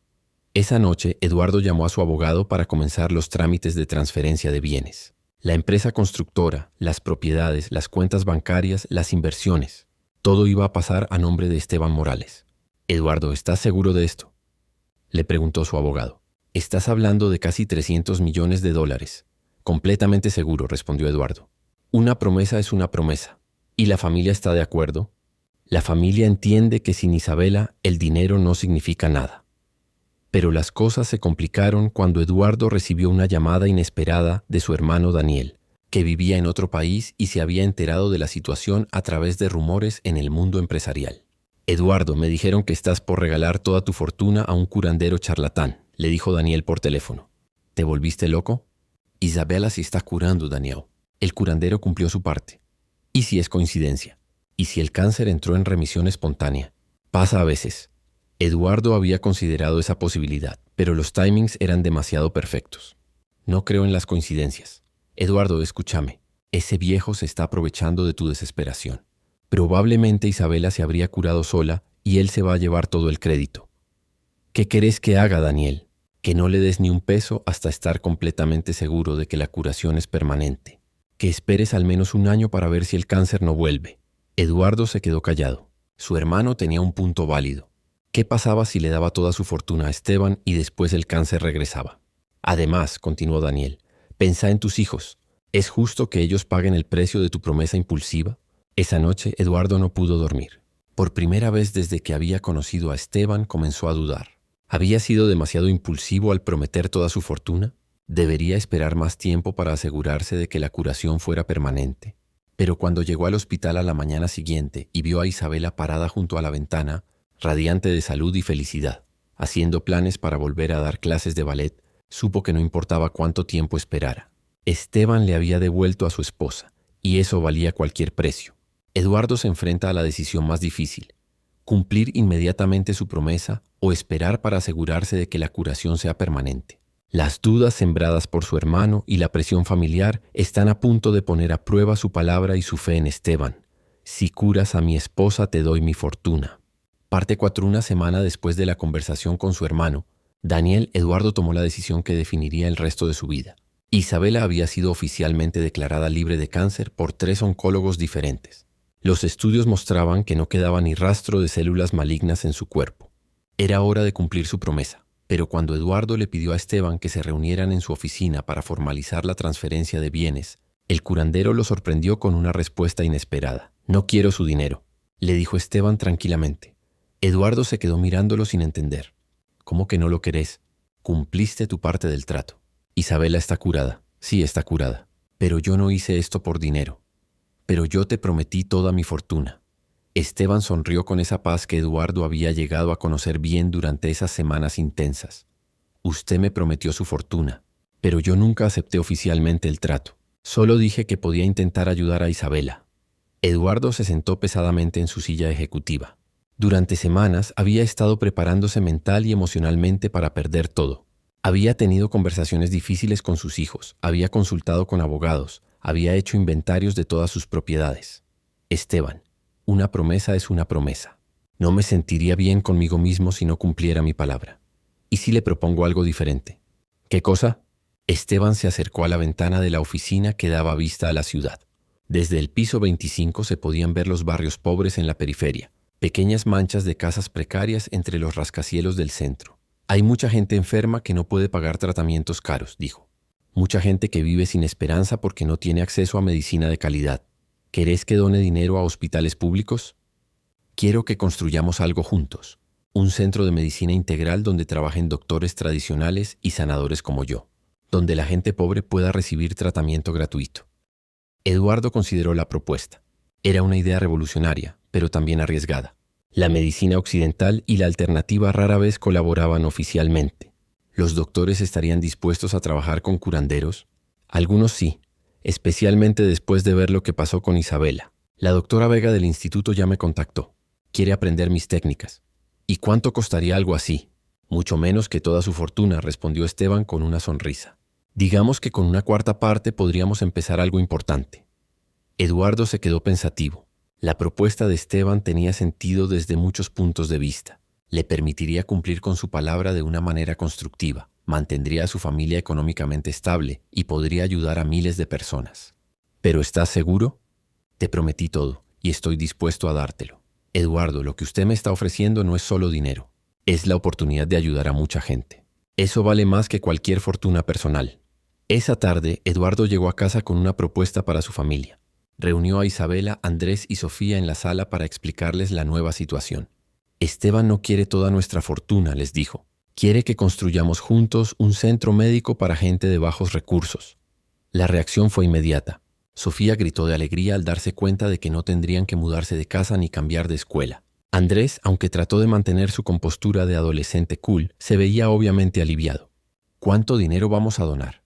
Esa noche, Eduardo llamó a su abogado para comenzar los trámites de transferencia de bienes. La empresa constructora, las propiedades, las cuentas bancarias, las inversiones. Todo iba a pasar a nombre de Esteban Morales. Eduardo, ¿estás seguro de esto?, le preguntó su abogado. Estás hablando de casi $300 millones. Completamente seguro, respondió Eduardo. Una promesa es una promesa. ¿Y la familia está de acuerdo? La familia entiende que sin Isabela el dinero no significa nada. Pero las cosas se complicaron cuando Eduardo recibió una llamada inesperada de su hermano Daniel, que vivía en otro país y se había enterado de la situación a través de rumores en el mundo empresarial. Eduardo, me dijeron que estás por regalar toda tu fortuna a un curandero charlatán, le dijo Daniel por teléfono. ¿Te volviste loco? Isabela se está curando, Daniel. El curandero cumplió su parte. ¿Y si es coincidencia? ¿Y si el cáncer entró en remisión espontánea? Pasa a veces. Eduardo había considerado esa posibilidad, pero los timings eran demasiado perfectos. No creo en las coincidencias. Eduardo, escúchame. Ese viejo se está aprovechando de tu desesperación. Probablemente Isabela se habría curado sola y él se va a llevar todo el crédito. ¿Qué querés que haga, Daniel? Que no le des ni un peso hasta estar completamente seguro de que la curación es permanente. Que esperes al menos 1 año para ver si el cáncer no vuelve. Eduardo se quedó callado. Su hermano tenía un punto válido. ¿Qué pasaba si le daba toda su fortuna a Esteban y después el cáncer regresaba? Además, continuó Daniel, pensá en tus hijos. ¿Es justo que ellos paguen el precio de tu promesa impulsiva? Esa noche, Eduardo no pudo dormir. Por primera vez desde que había conocido a Esteban, comenzó a dudar. ¿Había sido demasiado impulsivo al prometer toda su fortuna? ¿Debería esperar más tiempo para asegurarse de que la curación fuera permanente? Pero cuando llegó al hospital a la mañana siguiente y vio a Isabela parada junto a la ventana, radiante de salud y felicidad, haciendo planes para volver a dar clases de ballet, supo que no importaba cuánto tiempo esperara. Esteban le había devuelto a su esposa, y eso valía cualquier precio. Eduardo se enfrenta a la decisión más difícil: cumplir inmediatamente su promesa o esperar para asegurarse de que la curación sea permanente. Las dudas sembradas por su hermano y la presión familiar están a punto de poner a prueba su palabra y su fe en Esteban. Si curas a mi esposa, te doy mi fortuna. Parte 4. Una semana después de la conversación con su hermano, Daniel, Eduardo tomó la decisión que definiría el resto de su vida. Isabela había sido oficialmente declarada libre de cáncer por 3 oncólogos diferentes. Los estudios mostraban que no quedaba ni rastro de células malignas en su cuerpo. Era hora de cumplir su promesa, pero cuando Eduardo le pidió a Esteban que se reunieran en su oficina para formalizar la transferencia de bienes, el curandero lo sorprendió con una respuesta inesperada. No quiero su dinero, le dijo Esteban tranquilamente. Eduardo se quedó mirándolo sin entender. ¿Cómo que no lo querés? Cumpliste tu parte del trato. Isabela está curada. Sí, está curada. Pero yo no hice esto por dinero. Pero yo te prometí toda mi fortuna. Esteban sonrió con esa paz que Eduardo había llegado a conocer bien durante esas semanas intensas. Usted me prometió su fortuna, pero yo nunca acepté oficialmente el trato. Solo dije que podía intentar ayudar a Isabela. Eduardo se sentó pesadamente en su silla ejecutiva. Durante semanas había estado preparándose mental y emocionalmente para perder todo. Había tenido conversaciones difíciles con sus hijos, había consultado con abogados, Había hecho inventarios de todas sus propiedades. Esteban, una promesa es una promesa. No me sentiría bien conmigo mismo si no cumpliera mi palabra. ¿Y si le propongo algo diferente? ¿Qué cosa? Esteban se acercó a la ventana de la oficina que daba vista a la ciudad. Desde el piso 25 se podían ver los barrios pobres en la periferia, pequeñas manchas de casas precarias entre los rascacielos del centro. Hay mucha gente enferma que no puede pagar tratamientos caros, dijo. Mucha gente que vive sin esperanza porque no tiene acceso a medicina de calidad. ¿Querés que done dinero a hospitales públicos? Quiero que construyamos algo juntos. Un centro de medicina integral donde trabajen doctores tradicionales y sanadores como yo, donde la gente pobre pueda recibir tratamiento gratuito. Eduardo consideró la propuesta. Era una idea revolucionaria, pero también arriesgada. La medicina occidental y la alternativa rara vez colaboraban oficialmente. ¿Los doctores estarían dispuestos a trabajar con curanderos? Algunos sí, especialmente después de ver lo que pasó con Isabela. La doctora Vega del instituto ya me contactó. Quiere aprender mis técnicas. ¿Y cuánto costaría algo así? Mucho menos que toda su fortuna, respondió Esteban con una sonrisa. Digamos que con una cuarta parte podríamos empezar algo importante. Eduardo se quedó pensativo. La propuesta de Esteban tenía sentido desde muchos puntos de vista. Le permitiría cumplir con su palabra de una manera constructiva, mantendría a su familia económicamente estable y podría ayudar a miles de personas. ¿Pero estás seguro? Te prometí todo y estoy dispuesto a dártelo. Eduardo, lo que usted me está ofreciendo no es solo dinero, es la oportunidad de ayudar a mucha gente. Eso vale más que cualquier fortuna personal. Esa tarde, Eduardo llegó a casa con una propuesta para su familia. Reunió a Isabela, Andrés y Sofía en la sala para explicarles la nueva situación. Esteban no quiere toda nuestra fortuna, les dijo. Quiere que construyamos juntos un centro médico para gente de bajos recursos. La reacción fue inmediata. Sofía gritó de alegría al darse cuenta de que no tendrían que mudarse de casa ni cambiar de escuela. Andrés, aunque trató de mantener su compostura de adolescente cool, se veía obviamente aliviado. ¿Cuánto dinero vamos a donar?,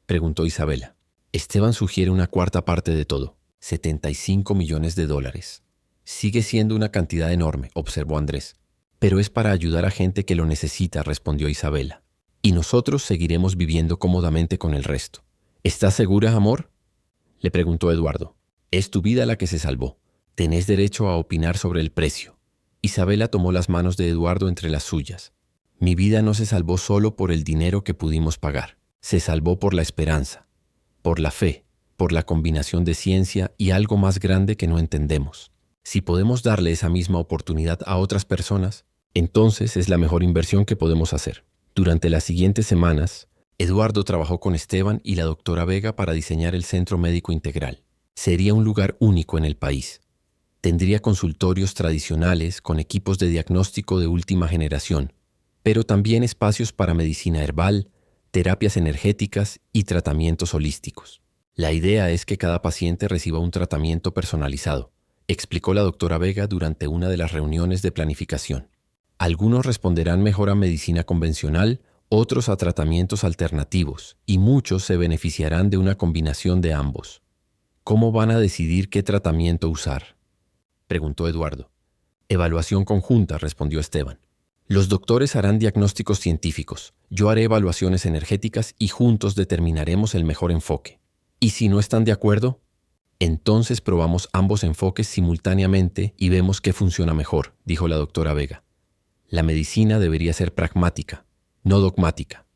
preguntó Isabela. Esteban sugiere una cuarta parte de todo, $75 millones. Sigue siendo una cantidad enorme, observó Andrés. Pero es para ayudar a gente que lo necesita, respondió Isabela. Y nosotros seguiremos viviendo cómodamente con el resto. ¿Estás segura, amor?, le preguntó Eduardo. Es tu vida la que se salvó. Tenés derecho a opinar sobre el precio. Isabela tomó las manos de Eduardo entre las suyas. Mi vida no se salvó solo por el dinero que pudimos pagar. Se salvó por la esperanza, por la fe, por la combinación de ciencia y algo más grande que no entendemos. Si podemos darle esa misma oportunidad a otras personas, entonces es la mejor inversión que podemos hacer. Durante las siguientes semanas, Eduardo trabajó con Esteban y la doctora Vega para diseñar el Centro Médico Integral. Sería un lugar único en el país. Tendría consultorios tradicionales con equipos de diagnóstico de última generación, pero también espacios para medicina herbal, terapias energéticas y tratamientos holísticos. La idea es que cada paciente reciba un tratamiento personalizado, explicó la doctora Vega durante una de las reuniones de planificación. Algunos responderán mejor a medicina convencional, otros a tratamientos alternativos, y muchos se beneficiarán de una combinación de ambos. ¿Cómo van a decidir qué tratamiento usar?, preguntó Eduardo. Evaluación conjunta, respondió Esteban. Los doctores harán diagnósticos científicos, yo haré evaluaciones energéticas y juntos determinaremos el mejor enfoque. ¿Y si no están de acuerdo? Entonces probamos ambos enfoques simultáneamente y vemos qué funciona mejor, dijo la doctora Vega. La medicina debería ser pragmática, no dogmática.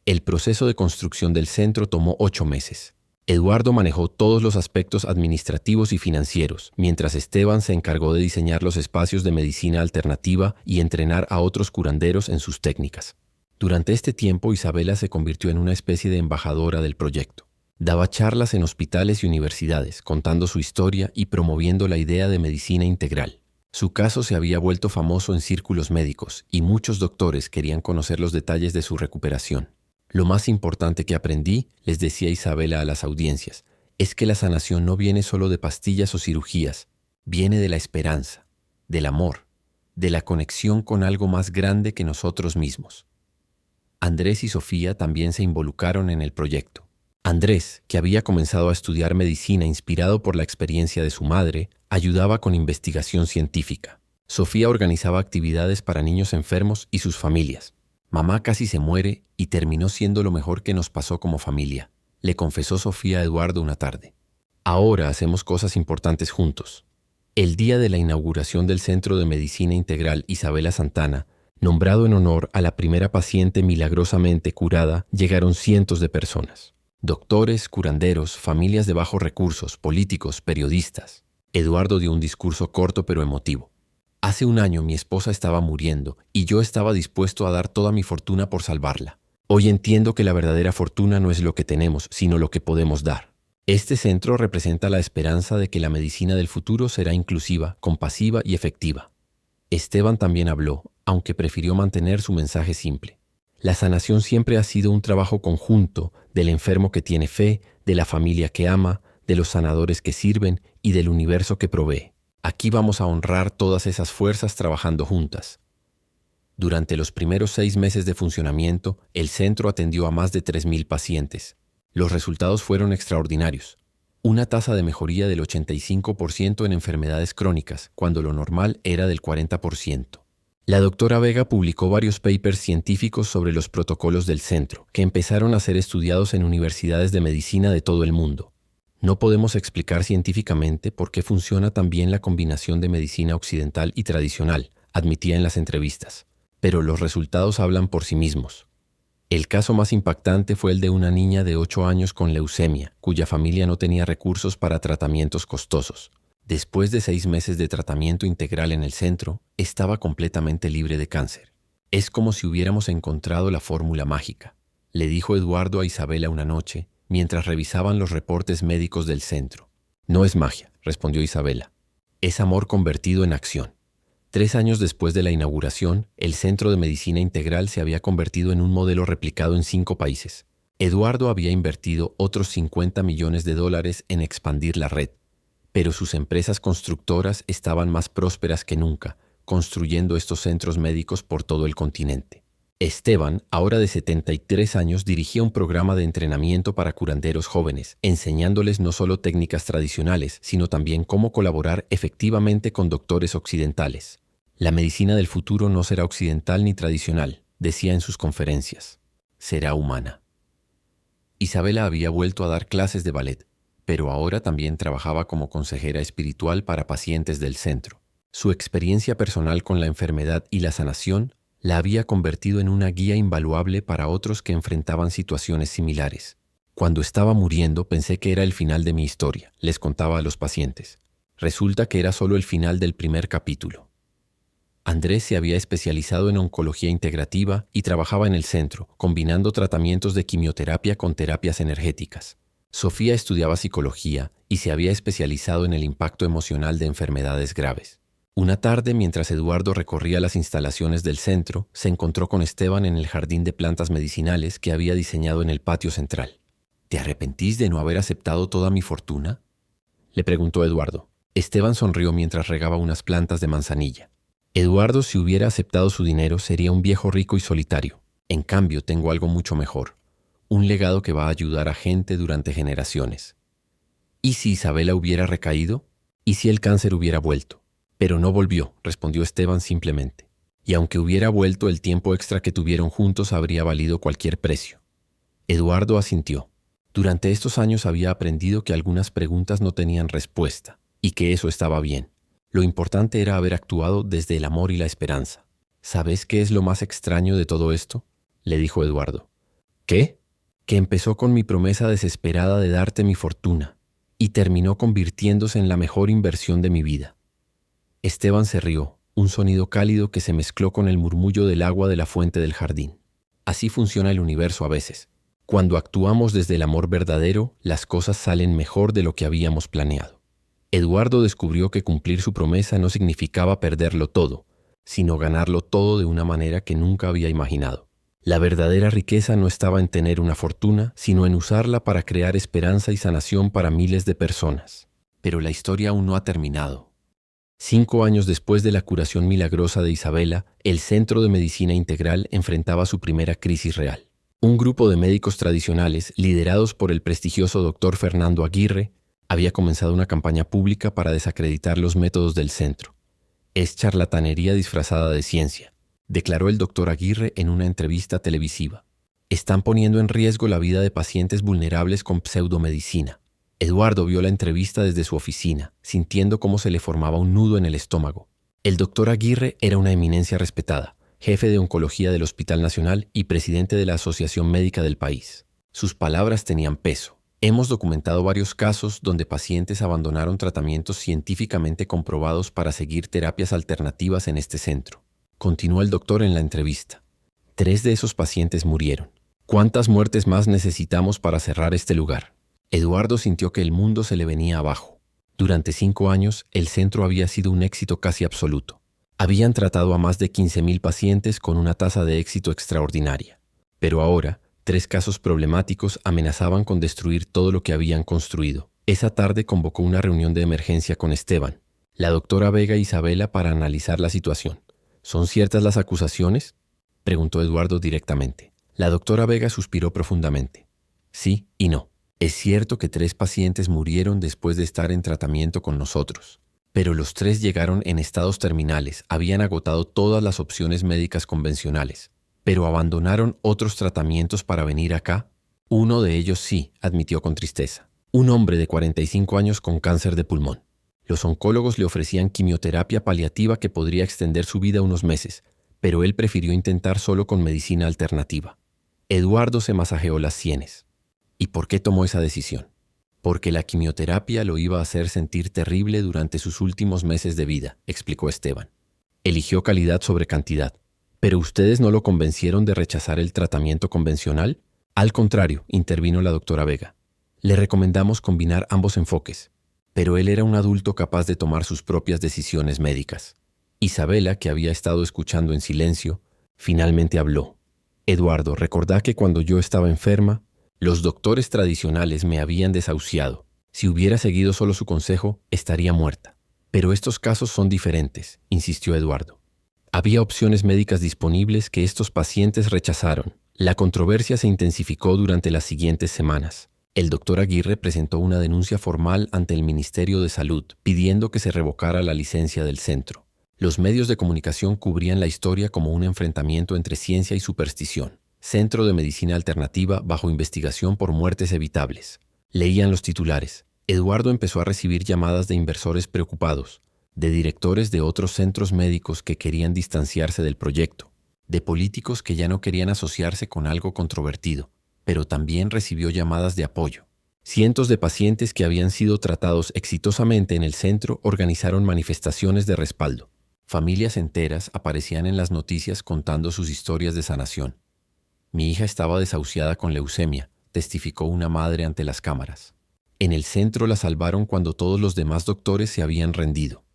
El proceso de construcción del centro tomó 8 meses. Eduardo manejó todos los aspectos administrativos y financieros, mientras Esteban se encargó de diseñar los espacios de medicina alternativa y entrenar a otros curanderos en sus técnicas. Durante este tiempo, Isabela se convirtió en una especie de embajadora del proyecto. Daba charlas en hospitales y universidades, contando su historia y promoviendo la idea de medicina integral. Su caso se había vuelto famoso en círculos médicos y muchos doctores querían conocer los detalles de su recuperación. Lo más importante que aprendí, les decía Isabela a las audiencias, es que la sanación no viene solo de pastillas o cirugías, viene de la esperanza, del amor, de la conexión con algo más grande que nosotros mismos. Andrés y Sofía también se involucraron en el proyecto. Andrés, que había comenzado a estudiar medicina inspirado por la experiencia de su madre, ayudaba con investigación científica. Sofía organizaba actividades para niños enfermos y sus familias. Mamá casi se muere y terminó siendo lo mejor que nos pasó como familia. le confesó Sofía a Eduardo una tarde. Ahora hacemos cosas importantes juntos. El día de la inauguración del Centro de Medicina Integral Isabela Santana, nombrado en honor a la primera paciente milagrosamente curada, llegaron cientos de personas. Doctores, curanderos, familias de bajos recursos, políticos, periodistas. Eduardo dio un discurso corto pero emotivo. Hace un año mi esposa estaba muriendo y yo estaba dispuesto a dar toda mi fortuna por salvarla. Hoy entiendo que la verdadera fortuna no es lo que tenemos, sino lo que podemos dar. Este centro representa la esperanza de que la medicina del futuro será inclusiva, compasiva y efectiva. Esteban también habló, aunque prefirió mantener su mensaje simple. La sanación siempre ha sido un trabajo conjunto del enfermo que tiene fe, de la familia que ama, de los sanadores que sirven y del universo que provee. Aquí vamos a honrar todas esas fuerzas trabajando juntas. Durante los primeros 6 meses de funcionamiento, el centro atendió a más de 3.000 pacientes. Los resultados fueron extraordinarios. Una tasa de mejoría del 85% en enfermedades crónicas, cuando lo normal era del 40%. La doctora Vega publicó varios papers científicos sobre los protocolos del centro, que empezaron a ser estudiados en universidades de medicina de todo el mundo. No podemos explicar científicamente por qué funciona tan bien la combinación de medicina occidental y tradicional, admitía en las entrevistas, pero los resultados hablan por sí mismos. El caso más impactante fue el de una niña de 8 años con leucemia, cuya familia no tenía recursos para tratamientos costosos. Después de 6 meses de tratamiento integral en el centro, estaba completamente libre de cáncer. Es como si hubiéramos encontrado la fórmula mágica, le dijo Eduardo a Isabela una noche, mientras revisaban los reportes médicos del centro. No es magia, respondió Isabela. Es amor convertido en acción. 3 años después de la inauguración, el Centro de Medicina Integral se había convertido en un modelo replicado en 5 países. Eduardo había invertido otros $50 millones en expandir la red, pero sus empresas constructoras estaban más prósperas que nunca, construyendo estos centros médicos por todo el continente. Esteban, ahora de 73 años, dirigía un programa de entrenamiento para curanderos jóvenes, enseñándoles no solo técnicas tradicionales, sino también cómo colaborar efectivamente con doctores occidentales. La medicina del futuro no será occidental ni tradicional, decía en sus conferencias. Será humana. Isabela había vuelto a dar clases de ballet, pero ahora también trabajaba como consejera espiritual para pacientes del centro. Su experiencia personal con la enfermedad y la sanación la había convertido en una guía invaluable para otros que enfrentaban situaciones similares. Cuando estaba muriendo pensé que era el final de mi historia, les contaba a los pacientes. Resulta que era solo el final del primer capítulo. Andrés se había especializado en oncología integrativa y trabajaba en el centro, combinando tratamientos de quimioterapia con terapias energéticas. Sofía estudiaba psicología y se había especializado en el impacto emocional de enfermedades graves. Una tarde, mientras Eduardo recorría las instalaciones del centro, se encontró con Esteban en el jardín de plantas medicinales que había diseñado en el patio central. ¿Te arrepentís de no haber aceptado toda mi fortuna?, le preguntó Eduardo. Esteban sonrió mientras regaba unas plantas de manzanilla. Eduardo, si hubiera aceptado su dinero, sería un viejo rico y solitario. En cambio, tengo algo mucho mejor. Un legado que va a ayudar a gente durante generaciones. ¿Y si Isabela hubiera recaído? ¿Y si el cáncer hubiera vuelto? Pero no volvió, respondió Esteban simplemente. Y aunque hubiera vuelto, el tiempo extra que tuvieron juntos habría valido cualquier precio. Eduardo asintió. Durante estos años había aprendido que algunas preguntas no tenían respuesta, y que eso estaba bien. Lo importante era haber actuado desde el amor y la esperanza. ¿Sabes qué es lo más extraño de todo esto?, le dijo Eduardo. ¿Qué? Que empezó con mi promesa desesperada de darte mi fortuna, y terminó convirtiéndose en la mejor inversión de mi vida. Esteban se rió, un sonido cálido que se mezcló con el murmullo del agua de la fuente del jardín. Así funciona el universo a veces. Cuando actuamos desde el amor verdadero, las cosas salen mejor de lo que habíamos planeado. Eduardo descubrió que cumplir su promesa no significaba perderlo todo, sino ganarlo todo de una manera que nunca había imaginado. La verdadera riqueza no estaba en tener una fortuna, sino en usarla para crear esperanza y sanación para miles de personas. Pero la historia aún no ha terminado. 5 años después de la curación milagrosa de Isabela, el Centro de Medicina Integral enfrentaba su primera crisis real. Un grupo de médicos tradicionales, liderados por el prestigioso Dr. Fernando Aguirre, había comenzado una campaña pública para desacreditar los métodos del centro. Es charlatanería disfrazada de ciencia, declaró el Dr. Aguirre en una entrevista televisiva. Están poniendo en riesgo la vida de pacientes vulnerables con pseudomedicina. Eduardo vio la entrevista desde su oficina, sintiendo cómo se le formaba un nudo en el estómago. El doctor Aguirre era una eminencia respetada, jefe de oncología del Hospital Nacional y presidente de la Asociación Médica del país. Sus palabras tenían peso. Hemos documentado varios casos donde pacientes abandonaron tratamientos científicamente comprobados para seguir terapias alternativas en este centro. Continuó el doctor en la entrevista. 3 de esos pacientes murieron. ¿Cuántas muertes más necesitamos para cerrar este lugar? Eduardo sintió que el mundo se le venía abajo. Durante 5 años, el centro había sido un éxito casi absoluto. Habían tratado a más de 15,000 pacientes con una tasa de éxito extraordinaria. Pero ahora, 3 casos problemáticos amenazaban con destruir todo lo que habían construido. Esa tarde convocó una reunión de emergencia con Esteban, la doctora Vega e Isabela para analizar la situación. ¿Son ciertas las acusaciones?, preguntó Eduardo directamente. La doctora Vega suspiró profundamente. Sí y no. Es cierto que 3 pacientes murieron después de estar en tratamiento con nosotros, pero los 3 llegaron en estados terminales, habían agotado todas las opciones médicas convencionales, pero abandonaron otros tratamientos para venir acá. Uno de ellos sí, admitió con tristeza. Un hombre de 45 años con cáncer de pulmón. Los oncólogos le ofrecían quimioterapia paliativa que podría extender su vida unos meses, pero él prefirió intentar solo con medicina alternativa. Eduardo se masajeó las sienes. ¿Y por qué tomó esa decisión? Porque la quimioterapia lo iba a hacer sentir terrible durante sus últimos meses de vida, explicó Esteban. Eligió calidad sobre cantidad. ¿Pero ustedes no lo convencieron de rechazar el tratamiento convencional? Al contrario, intervino la doctora Vega. Le recomendamos combinar ambos enfoques, pero él era un adulto capaz de tomar sus propias decisiones médicas. Isabela, que había estado escuchando en silencio, finalmente habló. Eduardo, recordá que cuando yo estaba enferma, los doctores tradicionales me habían desahuciado. Si hubiera seguido solo su consejo, estaría muerta. Pero estos casos son diferentes, insistió Eduardo. Había opciones médicas disponibles que estos pacientes rechazaron. La controversia se intensificó durante las siguientes semanas. El doctor Aguirre presentó una denuncia formal ante el Ministerio de Salud, pidiendo que se revocara la licencia del centro. Los medios de comunicación cubrían la historia como un enfrentamiento entre ciencia y superstición. Centro de Medicina Alternativa bajo investigación por muertes evitables. Leían los titulares. Eduardo empezó a recibir llamadas de inversores preocupados, de directores de otros centros médicos que querían distanciarse del proyecto, de políticos que ya no querían asociarse con algo controvertido, pero también recibió llamadas de apoyo. Cientos de pacientes que habían sido tratados exitosamente en el centro organizaron manifestaciones de respaldo. Familias enteras aparecían en las noticias contando sus historias de sanación. Mi hija estaba desahuciada con leucemia, testificó una madre ante las cámaras. En el centro la salvaron cuando todos los demás doctores se habían rendido.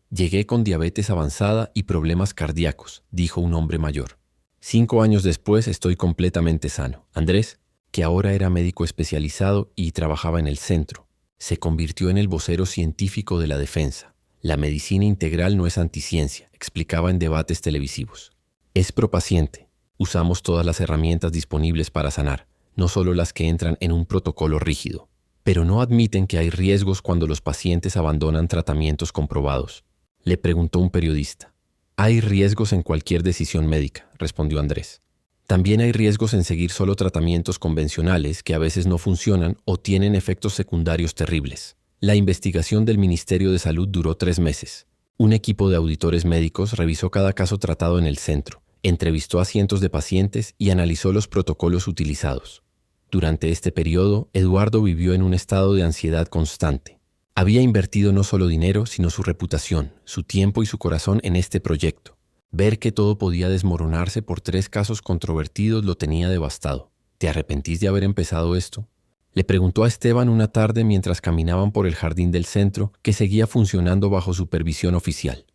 Llegué con diabetes avanzada y problemas cardíacos, dijo un hombre mayor. 5 años después estoy completamente sano. Andrés, que ahora era médico especializado y trabajaba en el centro, se convirtió en el vocero científico de la defensa. La medicina integral no es anticiencia, explicaba en debates televisivos. Es propaciente. Usamos todas las herramientas disponibles para sanar, no solo las que entran en un protocolo rígido. Pero no admiten que hay riesgos cuando los pacientes abandonan tratamientos comprobados. Le preguntó un periodista. Hay riesgos en cualquier decisión médica, respondió Andrés. También hay riesgos en seguir solo tratamientos convencionales que a veces no funcionan o tienen efectos secundarios terribles. La investigación del Ministerio de Salud duró 3 meses. Un equipo de auditores médicos revisó cada caso tratado en el centro, entrevistó a cientos de pacientes y analizó los protocolos utilizados. Durante este periodo, Eduardo vivió en un estado de ansiedad constante. Había invertido no solo dinero, sino su reputación, su tiempo y su corazón en este proyecto. Ver que todo podía desmoronarse por 3 casos controvertidos lo tenía devastado. ¿Te arrepentís de haber empezado esto?, le preguntó a Esteban una tarde mientras caminaban por el jardín del centro, que seguía funcionando bajo supervisión oficial.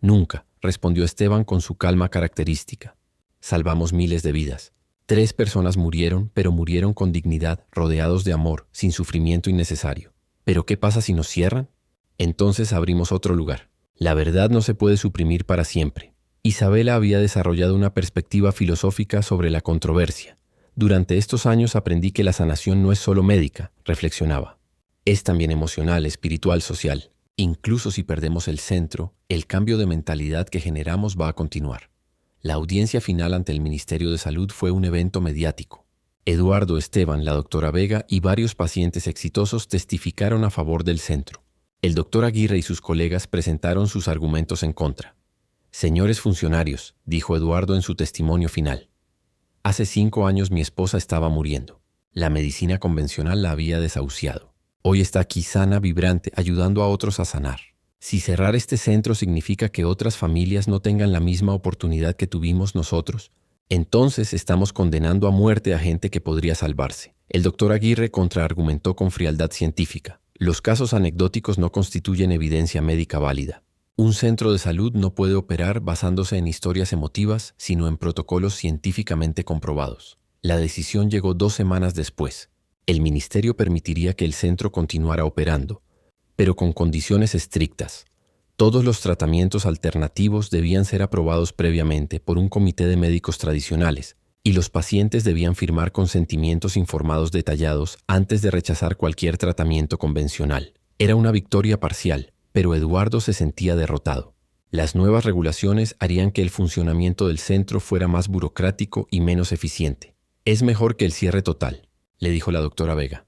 Nunca, respondió Esteban con su calma característica. Salvamos miles de vidas. 3 personas murieron, pero murieron con dignidad, rodeados de amor, sin sufrimiento innecesario. ¿Pero qué pasa si nos cierran? Entonces abrimos otro lugar. La verdad no se puede suprimir para siempre. Isabela había desarrollado una perspectiva filosófica sobre la controversia. Durante estos años aprendí que la sanación no es solo médica, reflexionaba. Es también emocional, espiritual, social. Incluso si perdemos el centro, el cambio de mentalidad que generamos va a continuar. La audiencia final ante el Ministerio de Salud fue un evento mediático. Eduardo, Esteban, la doctora Vega y varios pacientes exitosos testificaron a favor del centro. El doctor Aguirre y sus colegas presentaron sus argumentos en contra. Señores funcionarios, dijo Eduardo en su testimonio final. Hace 5 años mi esposa estaba muriendo. La medicina convencional la había desahuciado. Hoy está aquí sana, vibrante, ayudando a otros a sanar. Si cerrar este centro significa que otras familias no tengan la misma oportunidad que tuvimos nosotros, entonces estamos condenando a muerte a gente que podría salvarse. El doctor Aguirre contraargumentó con frialdad científica. Los casos anecdóticos no constituyen evidencia médica válida. Un centro de salud no puede operar basándose en historias emotivas, sino en protocolos científicamente comprobados. La decisión llegó 2 semanas después. El ministerio permitiría que el centro continuara operando, pero con condiciones estrictas. Todos los tratamientos alternativos debían ser aprobados previamente por un comité de médicos tradicionales, y los pacientes debían firmar consentimientos informados detallados antes de rechazar cualquier tratamiento convencional. Era una victoria parcial, pero Eduardo se sentía derrotado. Las nuevas regulaciones harían que el funcionamiento del centro fuera más burocrático y menos eficiente. Es mejor que el cierre total, le dijo la doctora Vega.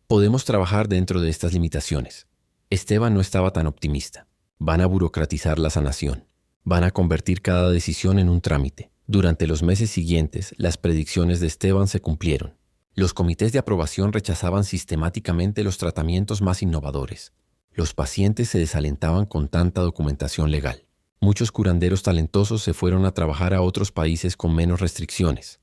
Podemos trabajar dentro de estas limitaciones. Esteban no estaba tan optimista. Van a burocratizar la sanación. Van a convertir cada decisión en un trámite. Durante los meses siguientes, las predicciones de Esteban se cumplieron. Los comités de aprobación rechazaban sistemáticamente los tratamientos más innovadores. Los pacientes se desalentaban con tanta documentación legal. Muchos curanderos talentosos se fueron a trabajar a otros países con menos restricciones.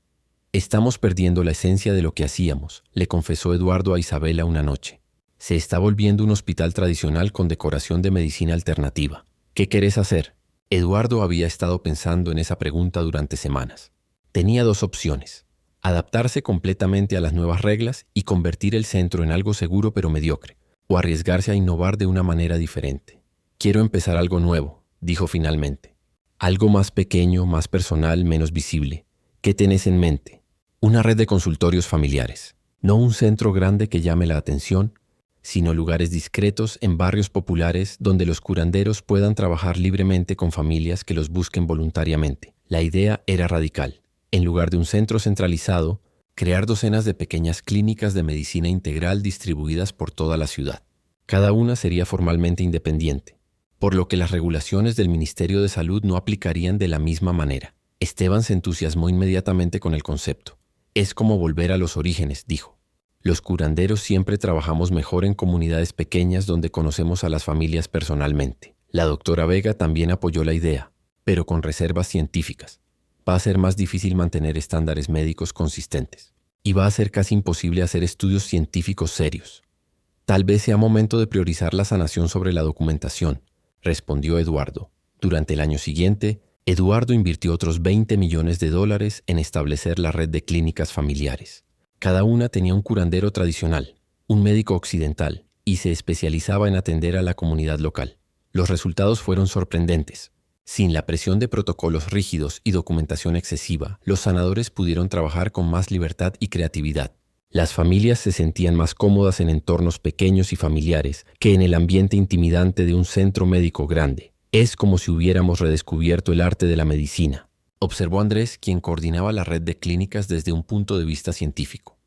Estamos perdiendo la esencia de lo que hacíamos, le confesó Eduardo a Isabela una noche. Se está volviendo un hospital tradicional con decoración de medicina alternativa. ¿Qué querés hacer? Eduardo había estado pensando en esa pregunta durante semanas. Tenía 2 opciones: adaptarse completamente a las nuevas reglas y convertir el centro en algo seguro pero mediocre, o arriesgarse a innovar de una manera diferente. Quiero empezar algo nuevo, dijo finalmente. Algo más pequeño, más personal, menos visible. ¿Qué tenés en mente? Una red de consultorios familiares. No un centro grande que llame la atención, sino lugares discretos en barrios populares donde los curanderos puedan trabajar libremente con familias que los busquen voluntariamente. La idea era radical. En lugar de un centro centralizado, crear docenas de pequeñas clínicas de medicina integral distribuidas por toda la ciudad. Cada una sería formalmente independiente, por lo que las regulaciones del Ministerio de Salud no aplicarían de la misma manera. Esteban se entusiasmó inmediatamente con el concepto. Es como volver a los orígenes, dijo. Los curanderos siempre trabajamos mejor en comunidades pequeñas donde conocemos a las familias personalmente. La doctora Vega también apoyó la idea, pero con reservas científicas. Va a ser más difícil mantener estándares médicos consistentes. Y va a ser casi imposible hacer estudios científicos serios. Tal vez sea momento de priorizar la sanación sobre la documentación, respondió Eduardo. Durante el año siguiente, Eduardo invirtió otros $20 millones en establecer la red de clínicas familiares. Cada una tenía un curandero tradicional, un médico occidental, y se especializaba en atender a la comunidad local. Los resultados fueron sorprendentes. Sin la presión de protocolos rígidos y documentación excesiva, los sanadores pudieron trabajar con más libertad y creatividad. Las familias se sentían más cómodas en entornos pequeños y familiares que en el ambiente intimidante de un centro médico grande. Es como si hubiéramos redescubierto el arte de la medicina, observó Andrés, quien coordinaba la red de clínicas desde un punto de vista científico.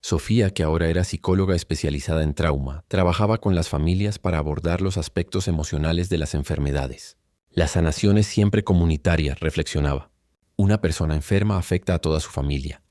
Sofía, que ahora era psicóloga especializada en trauma, trabajaba con las familias para abordar los aspectos emocionales de las enfermedades. La sanación es siempre comunitaria, reflexionaba. Una persona enferma afecta a toda su familia,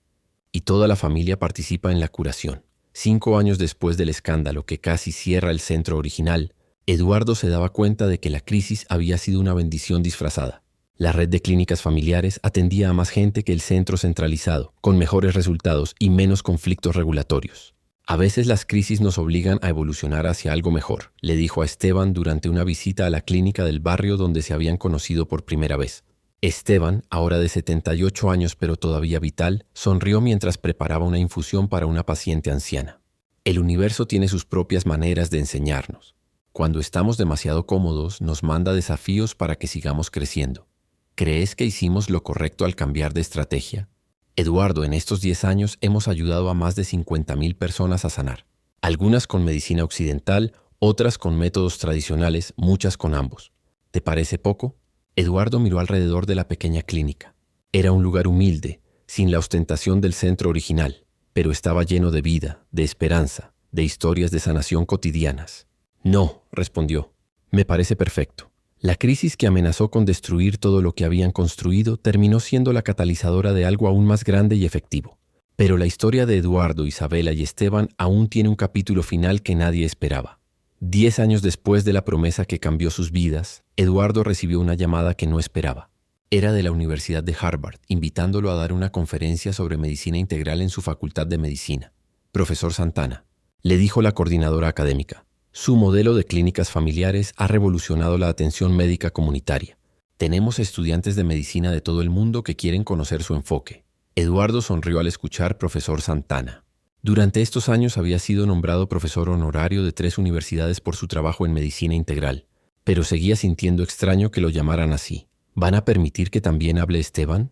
y toda la familia participa en la curación. 5 años después del escándalo que casi cierra el centro original, Eduardo se daba cuenta de que la crisis había sido una bendición disfrazada. La red de clínicas familiares atendía a más gente que el centro centralizado, con mejores resultados y menos conflictos regulatorios. A veces las crisis nos obligan a evolucionar hacia algo mejor, le dijo a Esteban durante una visita a la clínica del barrio donde se habían conocido por primera vez. Esteban, ahora de 78 años pero todavía vital, sonrió mientras preparaba una infusión para una paciente anciana. El universo tiene sus propias maneras de enseñarnos. Cuando estamos demasiado cómodos, nos manda desafíos para que sigamos creciendo. ¿Crees que hicimos lo correcto al cambiar de estrategia? Eduardo, en estos 10 años hemos ayudado a más de 50,000 personas a sanar. Algunas con medicina occidental, otras con métodos tradicionales, muchas con ambos. ¿Te parece poco? Eduardo miró alrededor de la pequeña clínica. Era un lugar humilde, sin la ostentación del centro original, pero estaba lleno de vida, de esperanza, de historias de sanación cotidianas. No, respondió. Me parece perfecto. La crisis que amenazó con destruir todo lo que habían construido terminó siendo la catalizadora de algo aún más grande y efectivo. Pero la historia de Eduardo, Isabela y Esteban aún tiene un capítulo final que nadie esperaba. 10 años después de la promesa que cambió sus vidas, Eduardo recibió una llamada que no esperaba. Era de la Universidad de Harvard, invitándolo a dar una conferencia sobre medicina integral en su facultad de medicina. Profesor Santana, le dijo la coordinadora académica, su modelo de clínicas familiares ha revolucionado la atención médica comunitaria. Tenemos estudiantes de medicina de todo el mundo que quieren conocer su enfoque. Eduardo sonrió al escuchar profesor Santana. Durante estos años había sido nombrado profesor honorario de 3 universidades por su trabajo en medicina integral, pero seguía sintiendo extraño que lo llamaran así. ¿Van a permitir que también hable Esteban?,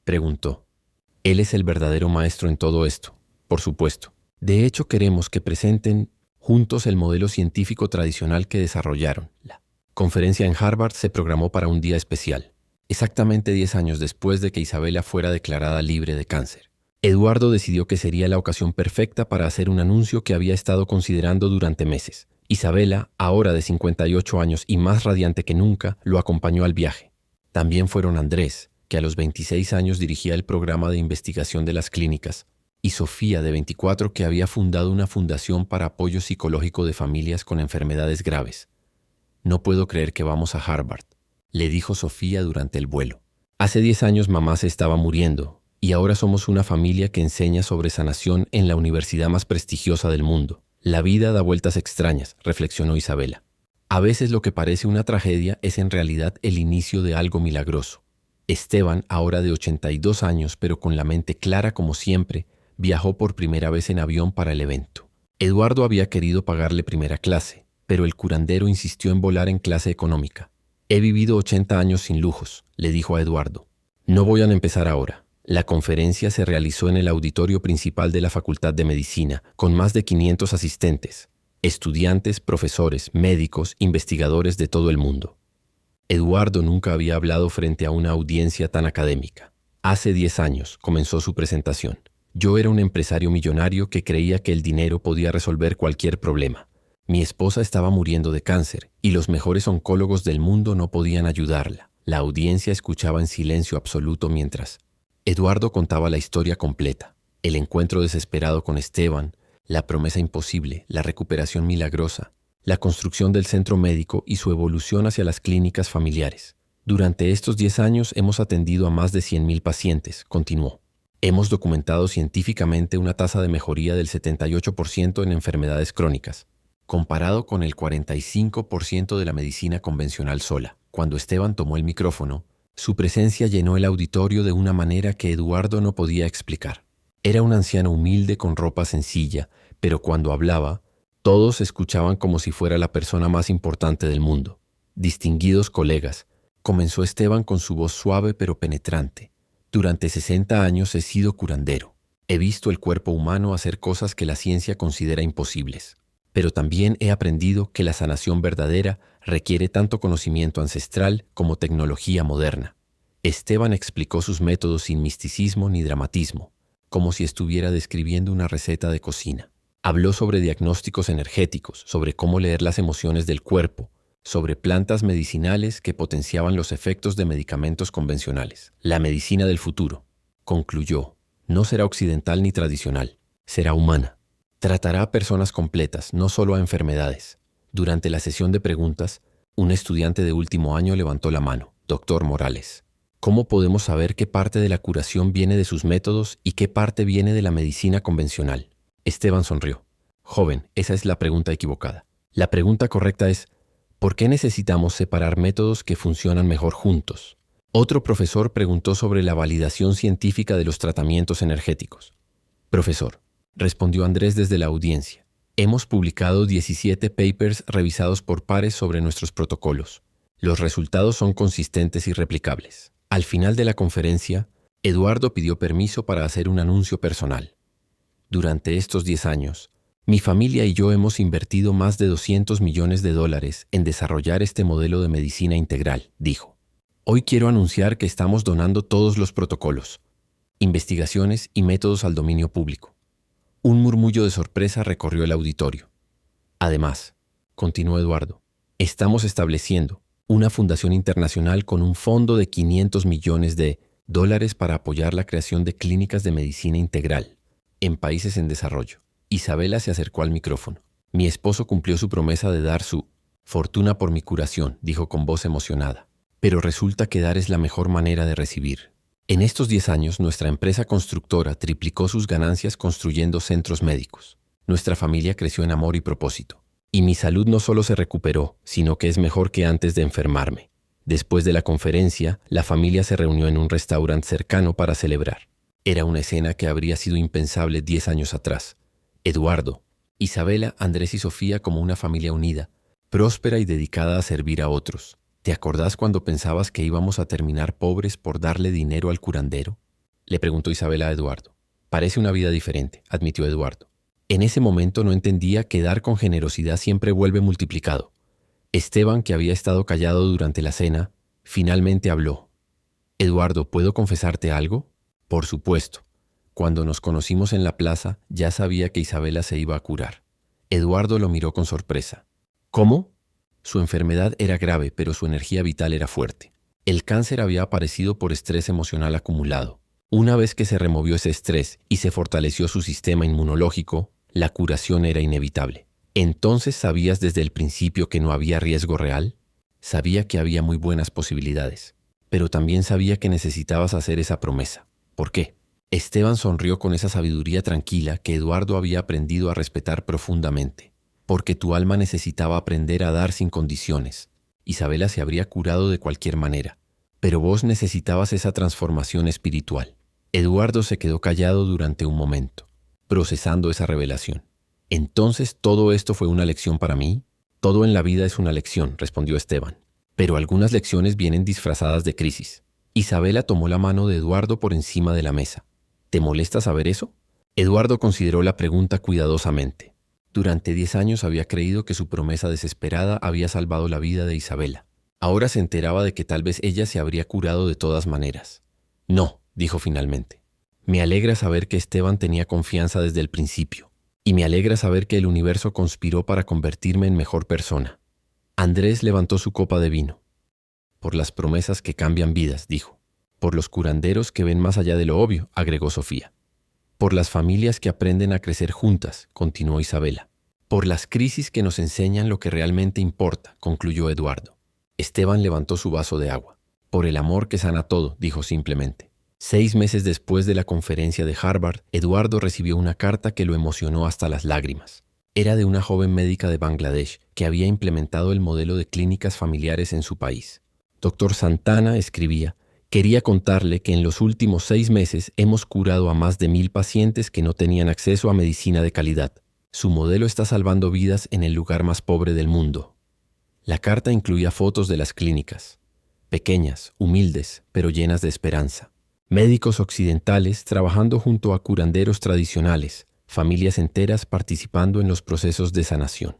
preguntó. Él es el verdadero maestro en todo esto, por supuesto. De hecho, queremos que presenten juntos el modelo científico tradicional que desarrollaron. La conferencia en Harvard se programó para un día especial, exactamente 10 años después de que Isabela fuera declarada libre de cáncer. Eduardo decidió que sería la ocasión perfecta para hacer un anuncio que había estado considerando durante meses. Isabela, ahora de 58 años y más radiante que nunca, lo acompañó al viaje. También fueron Andrés, que a los 26 años dirigía el programa de investigación de las clínicas, y Sofía, de 24, que había fundado una fundación para apoyo psicológico de familias con enfermedades graves. No puedo creer que vamos a Harvard, le dijo Sofía durante el vuelo. Hace 10 años mamá se estaba muriendo, y ahora somos una familia que enseña sobre sanación en la universidad más prestigiosa del mundo. La vida da vueltas extrañas, reflexionó Isabela. A veces lo que parece una tragedia es en realidad el inicio de algo milagroso. Esteban, ahora de 82 años, pero con la mente clara como siempre, viajó por primera vez en avión para el evento. Eduardo había querido pagarle primera clase, pero el curandero insistió en volar en clase económica. He vivido 80 años sin lujos, le dijo a Eduardo. No voy a empezar ahora. La conferencia se realizó en el auditorio principal de la Facultad de Medicina, con más de 500 asistentes, estudiantes, profesores, médicos, investigadores de todo el mundo. Eduardo nunca había hablado frente a una audiencia tan académica. Hace 10 años comenzó su presentación. Yo era un empresario millonario que creía que el dinero podía resolver cualquier problema. Mi esposa estaba muriendo de cáncer y los mejores oncólogos del mundo no podían ayudarla. La audiencia escuchaba en silencio absoluto mientras Eduardo contaba la historia completa, el encuentro desesperado con Esteban, la promesa imposible, la recuperación milagrosa, la construcción del centro médico y su evolución hacia las clínicas familiares. Durante estos 10 años hemos atendido a más de 100,000 pacientes, continuó. Hemos documentado científicamente una tasa de mejoría del 78% en enfermedades crónicas, comparado con el 45% de la medicina convencional sola. Cuando Esteban tomó el micrófono, su presencia llenó el auditorio de una manera que Eduardo no podía explicar. Era un anciano humilde con ropa sencilla, pero cuando hablaba, todos escuchaban como si fuera la persona más importante del mundo. Distinguidos colegas, comenzó Esteban con su voz suave pero penetrante. Durante 60 años he sido curandero. He visto el cuerpo humano hacer cosas que la ciencia considera imposibles. Pero también he aprendido que la sanación verdadera requiere tanto conocimiento ancestral como tecnología moderna. Esteban explicó sus métodos sin misticismo ni dramatismo, como si estuviera describiendo una receta de cocina. Habló sobre diagnósticos energéticos, sobre cómo leer las emociones del cuerpo, sobre plantas medicinales que potenciaban los efectos de medicamentos convencionales. La medicina del futuro, concluyó, no será occidental ni tradicional, será humana. Tratará a personas completas, no solo a enfermedades. Durante la sesión de preguntas, un estudiante de último año levantó la mano. Doctor Morales, ¿cómo podemos saber qué parte de la curación viene de sus métodos y qué parte viene de la medicina convencional? Esteban sonrió. Joven, esa es la pregunta equivocada. La pregunta correcta es, ¿por qué necesitamos separar métodos que funcionan mejor juntos? Otro profesor preguntó sobre la validación científica de los tratamientos energéticos. Profesor, respondió Andrés desde la audiencia. Hemos publicado 17 papers revisados por pares sobre nuestros protocolos. Los resultados son consistentes y replicables. Al final de la conferencia, Eduardo pidió permiso para hacer un anuncio personal. Durante estos 10 años, mi familia y yo hemos invertido más de $200 millones en desarrollar este modelo de medicina integral, dijo. Hoy quiero anunciar que estamos donando todos los protocolos, investigaciones y métodos al dominio público. Un murmullo de sorpresa recorrió el auditorio. Además, continuó Eduardo, estamos estableciendo una fundación internacional con un fondo de $500 millones para apoyar la creación de clínicas de medicina integral en países en desarrollo. Isabela se acercó al micrófono. Mi esposo cumplió su promesa de dar su fortuna por mi curación, dijo con voz emocionada. Pero resulta que dar es la mejor manera de recibir. En estos 10 años, nuestra empresa constructora triplicó sus ganancias construyendo centros médicos. Nuestra familia creció en amor y propósito. Y mi salud no solo se recuperó, sino que es mejor que antes de enfermarme. Después de la conferencia, la familia se reunió en un restaurante cercano para celebrar. Era una escena que habría sido impensable 10 años atrás. Eduardo, Isabela, Andrés y Sofía como una familia unida, próspera y dedicada a servir a otros. ¿Te acordás cuando pensabas que íbamos a terminar pobres por darle dinero al curandero? Le preguntó Isabela a Eduardo. Parece una vida diferente, admitió Eduardo. En ese momento no entendía que dar con generosidad siempre vuelve multiplicado. Esteban, que había estado callado durante la cena, finalmente habló. Eduardo, ¿puedo confesarte algo? Por supuesto. Cuando nos conocimos en la plaza, ya sabía que Isabela se iba a curar. Eduardo lo miró con sorpresa. ¿Cómo? Su enfermedad era grave, pero su energía vital era fuerte. El cáncer había aparecido por estrés emocional acumulado. Una vez que se removió ese estrés y se fortaleció su sistema inmunológico, la curación era inevitable. ¿Entonces sabías desde el principio que no había riesgo real? Sabía que había muy buenas posibilidades, pero también sabía que necesitabas hacer esa promesa. ¿Por qué? Esteban sonrió con esa sabiduría tranquila que Eduardo había aprendido a respetar profundamente. Porque tu alma necesitaba aprender a dar sin condiciones. Isabela se habría curado de cualquier manera, pero vos necesitabas esa transformación espiritual. Eduardo se quedó callado durante un momento, procesando esa revelación. ¿Entonces todo esto fue una lección para mí? Todo en la vida es una lección, respondió Esteban. Pero algunas lecciones vienen disfrazadas de crisis. Isabela tomó la mano de Eduardo por encima de la mesa. ¿Te molesta saber eso? Eduardo consideró la pregunta cuidadosamente. Durante 10 años había creído que su promesa desesperada había salvado la vida de Isabela. Ahora se enteraba de que tal vez ella se habría curado de todas maneras. No, dijo finalmente. Me alegra saber que Esteban tenía confianza desde el principio. Y me alegra saber que el universo conspiró para convertirme en mejor persona. Andrés levantó su copa de vino. Por las promesas que cambian vidas, dijo. Por los curanderos que ven más allá de lo obvio, agregó Sofía. Por las familias que aprenden a crecer juntas, continuó Isabela. Por las crisis que nos enseñan lo que realmente importa, concluyó Eduardo. Esteban levantó su vaso de agua. Por el amor que sana todo, dijo simplemente. 6 meses después de la conferencia de Harvard, Eduardo recibió una carta que lo emocionó hasta las lágrimas. Era de una joven médica de Bangladesh que había implementado el modelo de clínicas familiares en su país. Dr. Santana escribía, quería contarle que en los últimos 6 meses hemos curado a más de 1000 pacientes que no tenían acceso a medicina de calidad. Su modelo está salvando vidas en el lugar más pobre del mundo. La carta incluía fotos de las clínicas, pequeñas, humildes, pero llenas de esperanza. Médicos occidentales trabajando junto a curanderos tradicionales, familias enteras participando en los procesos de sanación.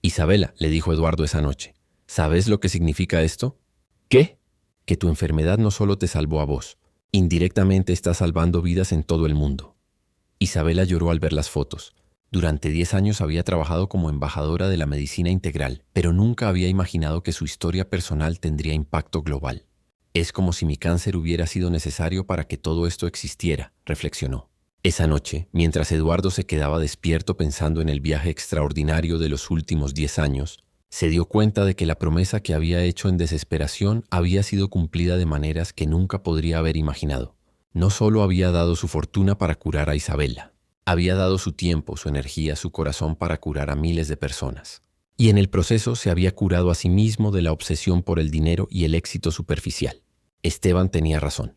Isabela, le dijo Eduardo esa noche, ¿sabes lo que significa esto? ¿Qué? Que tu enfermedad no solo te salvó a vos, indirectamente está salvando vidas en todo el mundo. Isabela lloró al ver las fotos. Durante 10 años había trabajado como embajadora de la medicina integral, pero nunca había imaginado que su historia personal tendría impacto global. Es como si mi cáncer hubiera sido necesario para que todo esto existiera, reflexionó. Esa noche, mientras Eduardo se quedaba despierto pensando en el viaje extraordinario de los últimos 10 años, se dio cuenta de que la promesa que había hecho en desesperación había sido cumplida de maneras que nunca podría haber imaginado. No solo había dado su fortuna para curar a Isabela, había dado su tiempo, su energía, su corazón para curar a miles de personas. Y en el proceso se había curado a sí mismo de la obsesión por el dinero y el éxito superficial. Esteban tenía razón.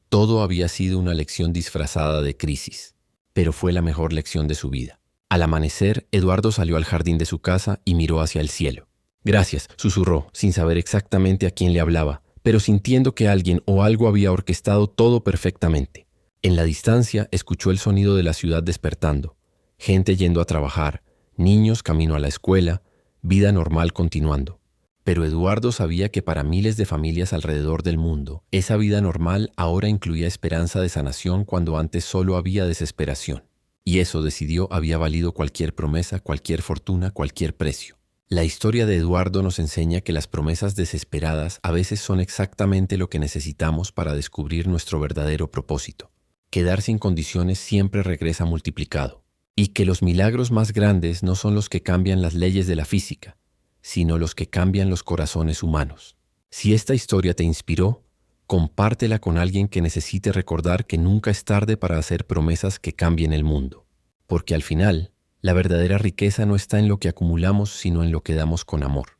Todo había sido una lección disfrazada de crisis, pero fue la mejor lección de su vida. Al amanecer, Eduardo salió al jardín de su casa y miró hacia el cielo. Gracias, susurró, sin saber exactamente a quién le hablaba, pero sintiendo que alguien o algo había orquestado todo perfectamente. En la distancia, escuchó el sonido de la ciudad despertando, gente yendo a trabajar, niños camino a la escuela, vida normal continuando. Pero Eduardo sabía que para miles de familias alrededor del mundo, esa vida normal ahora incluía esperanza de sanación cuando antes solo había desesperación. Y eso, decidió, había valido cualquier promesa, cualquier fortuna, cualquier precio. La historia de Eduardo nos enseña que las promesas desesperadas a veces son exactamente lo que necesitamos para descubrir nuestro verdadero propósito. Quedar sin condiciones siempre regresa multiplicado. Y que los milagros más grandes no son los que cambian las leyes de la física, sino los que cambian los corazones humanos. Si esta historia te inspiró, compártela con alguien que necesite recordar que nunca es tarde para hacer promesas que cambien el mundo. Porque al final, la verdadera riqueza no está en lo que acumulamos, sino en lo que damos con amor.